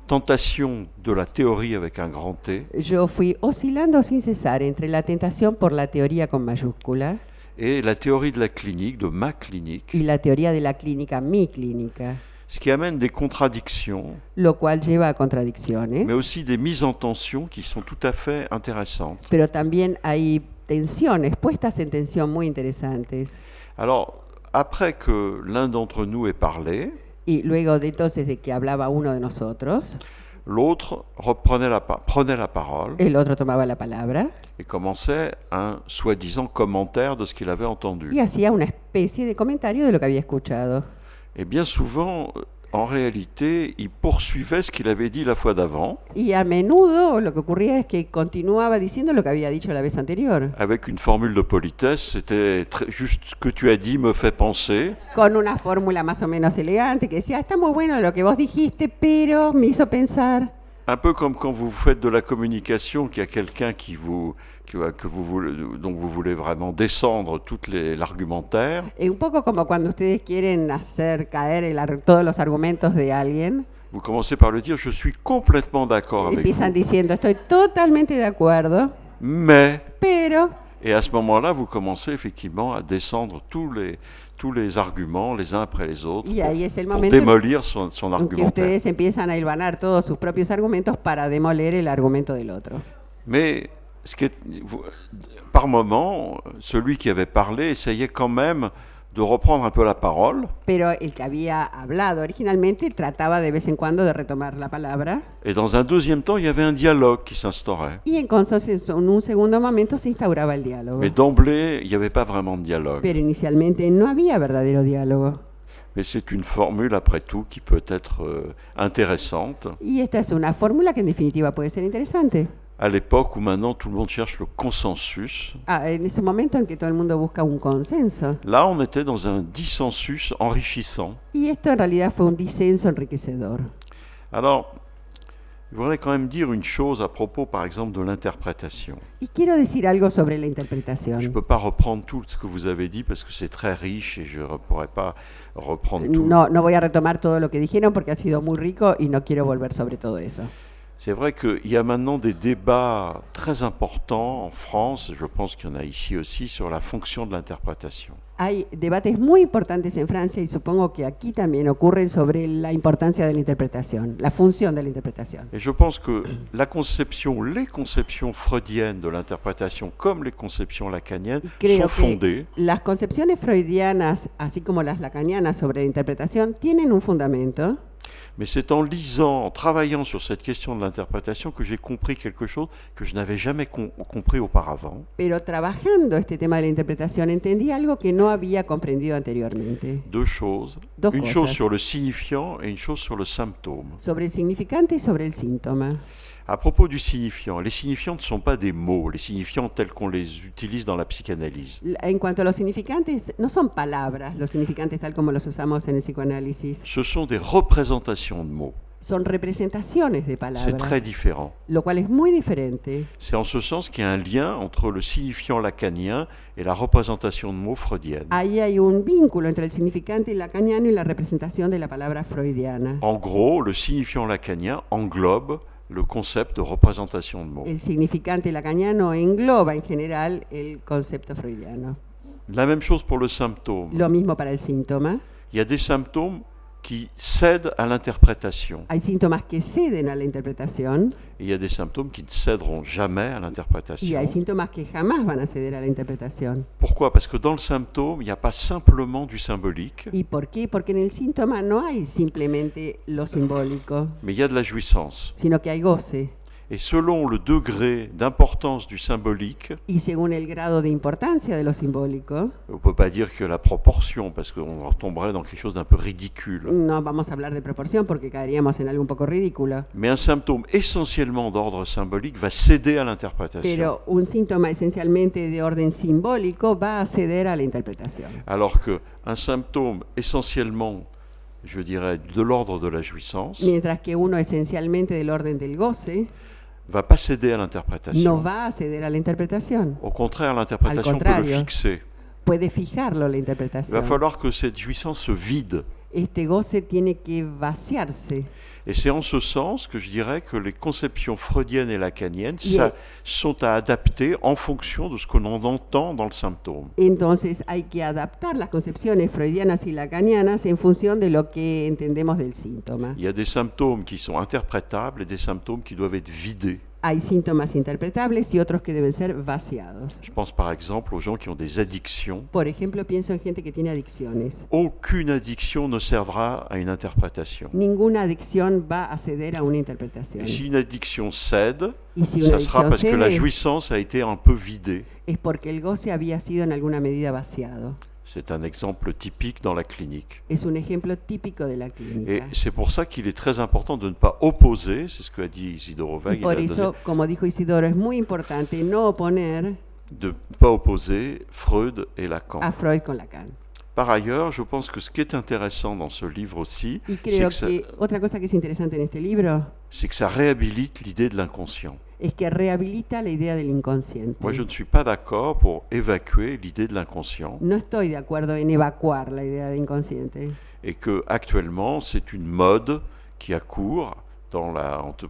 Speaker 5: tentation de la théorie avec un grand T
Speaker 6: yo fui oscilando sin cesar entre la tentación por la teoría con mayúscula
Speaker 5: et la théorie de la clinique, de ma clinique,
Speaker 6: y la teoría de la clínica, mi clínica,
Speaker 5: ce qui amène des contradictions,
Speaker 6: lo cual lleva a contradicciones,
Speaker 5: mais aussi des mises en tension qui sont tout à fait intéressantes.
Speaker 6: pero también hay tensiones, puestas en tensión muy interesantes.
Speaker 5: Alors, après que l'un d'entre nous ait parlé,
Speaker 6: Y luego de entonces de que hablaba uno de nosotros,
Speaker 5: l'autre prenait la parole
Speaker 6: el otro tomaba la palabra
Speaker 5: et commençait un soi-disant commentaire de ce qu'il avait entendu.
Speaker 6: y hacía una especie de comentario de lo que había escuchado.
Speaker 5: Et bien souvent, en réalité, il poursuivait ce qu'il avait dit la fois d'avant,
Speaker 6: Y a menudo lo que ocurría es que continuaba diciendo lo que había dicho la vez anterior,
Speaker 5: avec une formule de politesse, c'était juste ce que tu as dit me fait penser.
Speaker 6: con una fórmula más o menos elegante que decía, está muy bueno lo que vos dijiste, pero me hizo pensar.
Speaker 5: Un peu comme quand vous faites de la communication, qu'il y a quelqu'un dont vous voulez vraiment descendre l'argumentaire.
Speaker 6: Un poco como cuando ustedes quieren hacer caer todos los argumentos de alguien,
Speaker 5: Vous commencez par le dire, je suis complètement d'accord avec
Speaker 6: empiezan
Speaker 5: vous.
Speaker 6: diciendo, estoy totalmente de acuerdo,
Speaker 5: Mais,
Speaker 6: pero...
Speaker 5: et à ce moment-là, vous commencez effectivement à descendre tous les arguments, les uns après les autres,
Speaker 6: Y ahí es el
Speaker 5: pour
Speaker 6: momento
Speaker 5: démolir son
Speaker 6: en que
Speaker 5: argumentaire.
Speaker 6: ustedes empiezan a hilvanar todos sus propios argumentos para demoler el argumento del otro.
Speaker 5: Mais par moment, celui qui avait parlé essayait quand même de reprendre un peu la parole,
Speaker 6: Pero el que había hablado originalmente trataba de vez en cuando de retomar la palabra
Speaker 5: et dans un deuxième temps, il y avait un dialogue qui s'instaurait.
Speaker 6: y entonces en un segundo momento se instauraba el diálogo.
Speaker 5: Mais d'emblée, il n'y avait pas vraiment de dialogue.
Speaker 6: Pero inicialmente no había verdadero diálogo.
Speaker 5: Mais c'est une formule, après tout, qui peut être intéressante
Speaker 6: Y esta es una fórmula que en definitiva puede ser interesante.
Speaker 5: à l'époque où maintenant tout le monde cherche le consensus.
Speaker 6: En ese momento en que todo el mundo busca un consenso.
Speaker 5: Là, on était dans un dissensus enrichissant.
Speaker 6: Y esto en realidad fue un disenso enriquecedor.
Speaker 5: Alors, je voudrais quand même dire une chose à propos, par exemple, de l'interprétation.
Speaker 6: Y quiero decir algo sobre la
Speaker 5: Je ne
Speaker 6: interpretación.
Speaker 5: peux pas reprendre tout ce que vous avez dit parce que c'est très riche et je ne pourrais pas reprendre tout.
Speaker 6: No voy a retomar todo lo que dijeron porque ha sido muy rico y no quiero volver sobre todo eso.
Speaker 5: C'est vrai qu'il y a maintenant des débats très importants en France, je pense qu'il y en a ici aussi, sur la fonction de l'interprétation.
Speaker 6: Hay debates muy importantes en Francia y supongo que aquí también ocurren sobre la importancia de la interpretación, la función de la interpretación.
Speaker 5: Et je pense que les conceptions freudiennes de l'interprétation, comme les conceptions lacaniennes,
Speaker 6: Y creo
Speaker 5: sont fondées.
Speaker 6: que las concepciones freudianas, así como las lacanianas sobre la interpretación, tienen un fundamento,
Speaker 5: Mais c'est en lisant, en travaillant sur cette question de l'interprétation que j'ai compris quelque chose que je n'avais jamais compris auparavant.
Speaker 6: pero trabajando este tema de la interpretación entendí algo que no había comprendido anteriormente.
Speaker 5: Deux choses.
Speaker 6: Dos
Speaker 5: Une
Speaker 6: cosas.
Speaker 5: chose sur le signifiant et une chose sur le symptôme.
Speaker 6: Sobre el significante y sobre el síntoma.
Speaker 5: À propos du signifiant, les signifiants ne sont pas des mots, les signifiants tels qu'on les utilise dans la psychanalyse.
Speaker 6: En cuanto a los significantes, no son palabras, los significantes tal como los usamos en el psicoanálisis,
Speaker 5: Ce sont des représentations de mots.
Speaker 6: son representaciones de
Speaker 5: C'est
Speaker 6: palabras,
Speaker 5: très différent.
Speaker 6: lo cual es muy diferente.
Speaker 5: C'est en ce sens qu'il y a un lien entre le signifiant lacanien et la représentation de mots freudienne.
Speaker 6: Ahí hay un vínculo entre el significante lacaniano y la representación de la palabra freudiana.
Speaker 5: En gros, le signifiant lacanien englobe le concept de représentation de mots.
Speaker 6: El significante lacaniano engloba en general el concepto freudiano.
Speaker 5: La même chose pour le symptôme.
Speaker 6: Lo mismo para el síntoma.
Speaker 5: Il y a des symptômes qui cèdent à l'interprétation.
Speaker 6: Hay síntomas que ceden a la interpretación
Speaker 5: Et il y a des symptômes qui ne céderont jamais à l'interprétation.
Speaker 6: y hay síntomas que jamás van a ceder a la interpretación.
Speaker 5: Pourquoi? Parce que dans le symptôme, il n'y a pas simplement du symbolique,
Speaker 6: ¿Y por qué? Porque en el síntoma no hay simplemente lo simbólico,
Speaker 5: mais il y a de la jouissance.
Speaker 6: sino que hay goce.
Speaker 5: Et selon le degré d'importance du symbolique,
Speaker 6: y según el grado de importancia de lo simbólico,
Speaker 5: on ne peut pas dire que la proportion, parce qu'on retomberait dans quelque chose d'un peu ridicule.
Speaker 6: no vamos a hablar de proporción porque caeríamos en algo un poco ridículo,
Speaker 5: Mais un symptôme essentiellement d'ordre symbolique va céder à l'interprétation.
Speaker 6: pero un síntoma esencialmente de orden simbólico va a ceder a la interpretación.
Speaker 5: Alors qu'un symptôme essentiellement, je dirais, de l'ordre de la jouissance,
Speaker 6: Mientras que uno esencialmente del orden del goce
Speaker 5: va pas céder à l'interprétation.
Speaker 6: no va a ceder a la interpretación,
Speaker 5: Au contraire, l'interprétation
Speaker 6: Al
Speaker 5: peut le
Speaker 6: contrario.
Speaker 5: fixer.
Speaker 6: puede fijarlo la
Speaker 5: Il va
Speaker 6: interpretación.
Speaker 5: falloir que cette jouissance se vide.
Speaker 6: Este goce tiene que vaciarse.
Speaker 5: Et c'est en ce sens que je dirais que les conceptions freudiennes et lacaniennes
Speaker 6: Yeah.
Speaker 5: sont à adapter en fonction de ce que l'on entend dans le symptôme.
Speaker 6: Entonces hay que adaptar las concepciones freudianas y lacanianas en función de lo que entendemos del síntoma.
Speaker 5: Il y a des symptômes qui sont interprétables et des symptômes qui doivent être vidés.
Speaker 6: Hay síntomas interpretables y otros que deben ser vaciados.
Speaker 5: Je pense par exemple aux gens qui ont des addictions.
Speaker 6: Por ejemplo, pienso en gente que tiene adicciones.
Speaker 5: Aucune addiction ne servira à une interprétation.
Speaker 6: Ninguna adicción va a ceder a una interpretación.
Speaker 5: Et si une addiction cède,
Speaker 6: Y si una
Speaker 5: ça sera
Speaker 6: adicción
Speaker 5: parce que la
Speaker 6: cede,
Speaker 5: jouissance a été un peu vidée.
Speaker 6: es porque el goce había sido en alguna medida vaciado.
Speaker 5: C'est un exemple typique dans la clinique.
Speaker 6: Es un ejemplo típico de la
Speaker 5: Et
Speaker 6: clínica.
Speaker 5: c'est pour ça qu'il est très important de ne pas opposer, c'est ce que a dit Isidore
Speaker 6: Y
Speaker 5: Weig,
Speaker 6: por eso, como dijo Isidoro, es muy importante no oponer
Speaker 5: de ne pas opposer Freud et Lacan.
Speaker 6: a Freud con Lacan.
Speaker 5: Par ailleurs, je pense que ce qui est intéressant dans ce livre aussi,
Speaker 6: Y
Speaker 5: c'est
Speaker 6: creo
Speaker 5: que,
Speaker 6: que otra cosa que es interesante en este libro
Speaker 5: c'est que ça réhabilite l'idée de l'inconscient.
Speaker 6: es que rehabilita la idea del inconsciente.
Speaker 5: Moi, je ne suis pas d'accord pour évacuer l'idée de l'inconscient
Speaker 6: No estoy de acuerdo en evacuar la idea de inconsciente.
Speaker 5: et que actuellement, c'est une mode qui accourt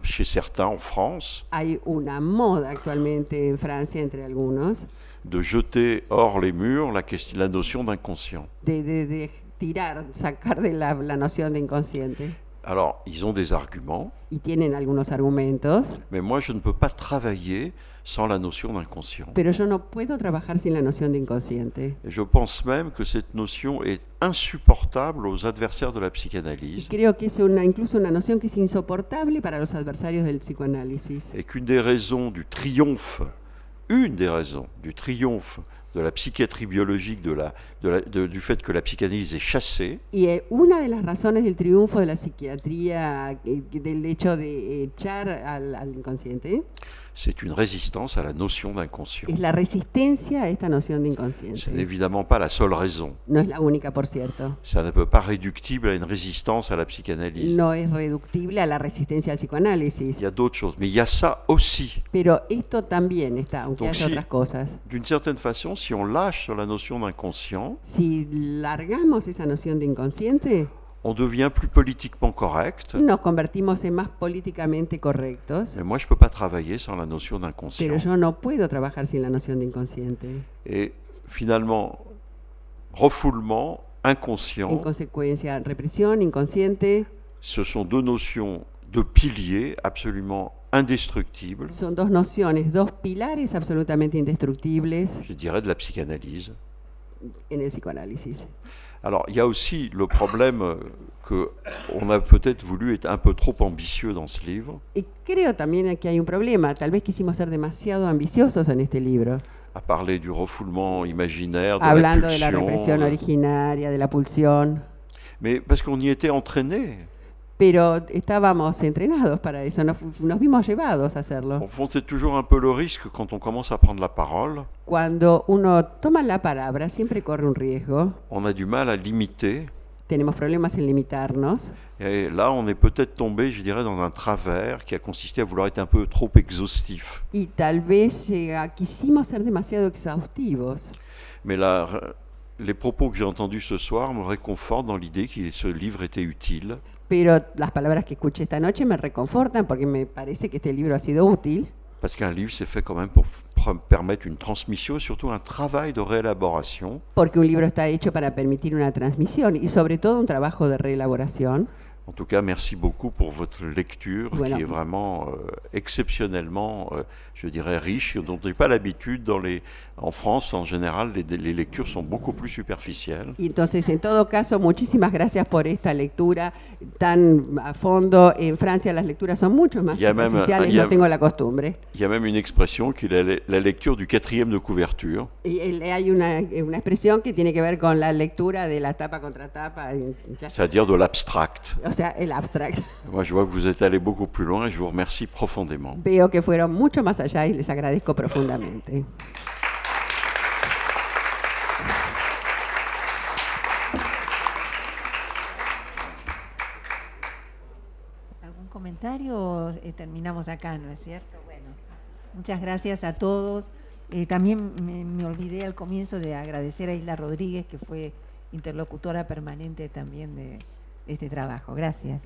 Speaker 5: chez certains en France
Speaker 6: Hay una moda actualmente en Francia entre algunos
Speaker 5: de jeter hors les murs la notion d'inconscient.
Speaker 6: de tirar, sacar de la noción de inconsciente.
Speaker 5: Alors, ils ont des arguments,
Speaker 6: Y tienen algunos argumentos,
Speaker 5: mais moi, je ne peux pas travailler sans la notion d'inconscient.
Speaker 6: pero yo no puedo trabajar sin la noción de inconsciente.
Speaker 5: Et je pense même que cette notion est insupportable aux adversaires de la
Speaker 6: Y
Speaker 5: psychanalyse
Speaker 6: creo que es incluso una noción que es insoportable para los adversarios del psicoanálisis.
Speaker 5: et qu'une des raisons du triomphe, de la psychiatrie biologique, du fait que la psychanalyse est chassée,
Speaker 6: Y una de las razones del triunfo de la psiquiatría, del hecho de echar al inconsciente,
Speaker 5: c'est une résistance à la notion d'inconscient.
Speaker 6: es la resistencia a esta noción de
Speaker 5: Ce
Speaker 6: inconsciente.
Speaker 5: n'est évidemment pas la seule raison.
Speaker 6: No es la única, por cierto.
Speaker 5: Ça ne peut pas réductible à une résistance à la psychanalyse.
Speaker 6: No es reductible a la resistencia al psicoanálisis.
Speaker 5: Il y a d'autres choses, mais il y a ça aussi.
Speaker 6: Pero esto también está, aunque
Speaker 5: Donc,
Speaker 6: haya
Speaker 5: si-
Speaker 6: otras cosas.
Speaker 5: D'une certaine façon, si on lâche sur la notion d'inconscient,
Speaker 6: Si largamos esa noción de inconsciente,
Speaker 5: on devient plus politiquement correct.
Speaker 6: nos convertimos en más políticamente correctos.
Speaker 5: Mais moi, je ne peux pas travailler sans la notion d'inconscient.
Speaker 6: Pero yo no puedo trabajar sin la noción de inconsciente.
Speaker 5: Et finalement, refoulement,
Speaker 6: En
Speaker 5: inconscient,
Speaker 6: consecuencia, represión, inconsciente,
Speaker 5: ce sont deux notions de piliers absolument indestructibles,
Speaker 6: son dos nociones, dos pilares absolutamente indestructibles
Speaker 5: je dirais, de la psychanalyse.
Speaker 6: en el psicoanálisis.
Speaker 5: Alors, il y a aussi le problème qu'on a peut-être voulu être un peu trop ambitieux dans ce livre,
Speaker 6: Y creo también que hay un problema. Tal vez quisimos ser demasiado ambiciosos en este libro,
Speaker 5: à parler du refoulement imaginaire, de la
Speaker 6: hablando de la
Speaker 5: pulsion,
Speaker 6: represión originaria, de la pulsión.
Speaker 5: mais parce qu'on y était entraîné.
Speaker 6: Pero estábamos entrenados para eso, nos vimos llevados a hacerlo.
Speaker 5: Au fond, c'est toujours un peu le risque quand on commence à prendre la parole.
Speaker 6: Cuando uno toma la palabra, siempre corre un riesgo.
Speaker 5: On a du mal à limiter.
Speaker 6: Tenemos problemas en limitarnos.
Speaker 5: Et là, on est peut-être tombé, je dirais, dans un travers qui a consisté à vouloir être un peu trop exhaustif.
Speaker 6: Y tal vez quisimos ser demasiado exhaustivos.
Speaker 5: Mais là, les propos que j'ai entendus ce soir me réconfortent dans l'idée que ce livre était utile.
Speaker 6: Pero las palabras que escuché esta noche me reconfortan porque me parece que este libro ha sido útil.
Speaker 5: Parce qu'un livre, c'est fait quand même pour permettre une transmission et surtout un travail de réélaboration.
Speaker 6: Porque un libro está hecho para permitir una transmisión y sobre todo un trabajo de reelaboración.
Speaker 5: En tout cas, merci beaucoup pour votre lecture
Speaker 6: Voilà.
Speaker 5: qui est vraiment exceptionnellement, je dirais, riche, dont on n'a pas l'habitude. En France, en général, les lectures sont beaucoup plus superficielles.
Speaker 6: Y entonces, en todo caso, muchísimas gracias por esta lectura tan a fondo. En Francia las lecturas son mucho más
Speaker 5: Il y a même-
Speaker 6: superficiales,
Speaker 5: il y a-
Speaker 6: no tengo la costumbre.
Speaker 5: Il y a même une expression qui est la lecture du 4e de couverture.
Speaker 6: Y hay una expresión que tiene que ver con la lectura de la tapa contra tapa,
Speaker 5: C'est-à-dire de l'abstract.
Speaker 6: o sea, el abstract.
Speaker 5: Moi, je vois que vous êtes allé beaucoup plus loin et je vous remercie profondément.
Speaker 6: Veo que fueron mucho más allá y les agradezco profundamente.
Speaker 7: ¿Algún comentario? Terminamos acá, ¿no es cierto? Bueno, muchas gracias a todos. También me olvidé al comienzo de agradecer a Isla Rodríguez, que fue interlocutora permanente también de este trabajo. Gracias.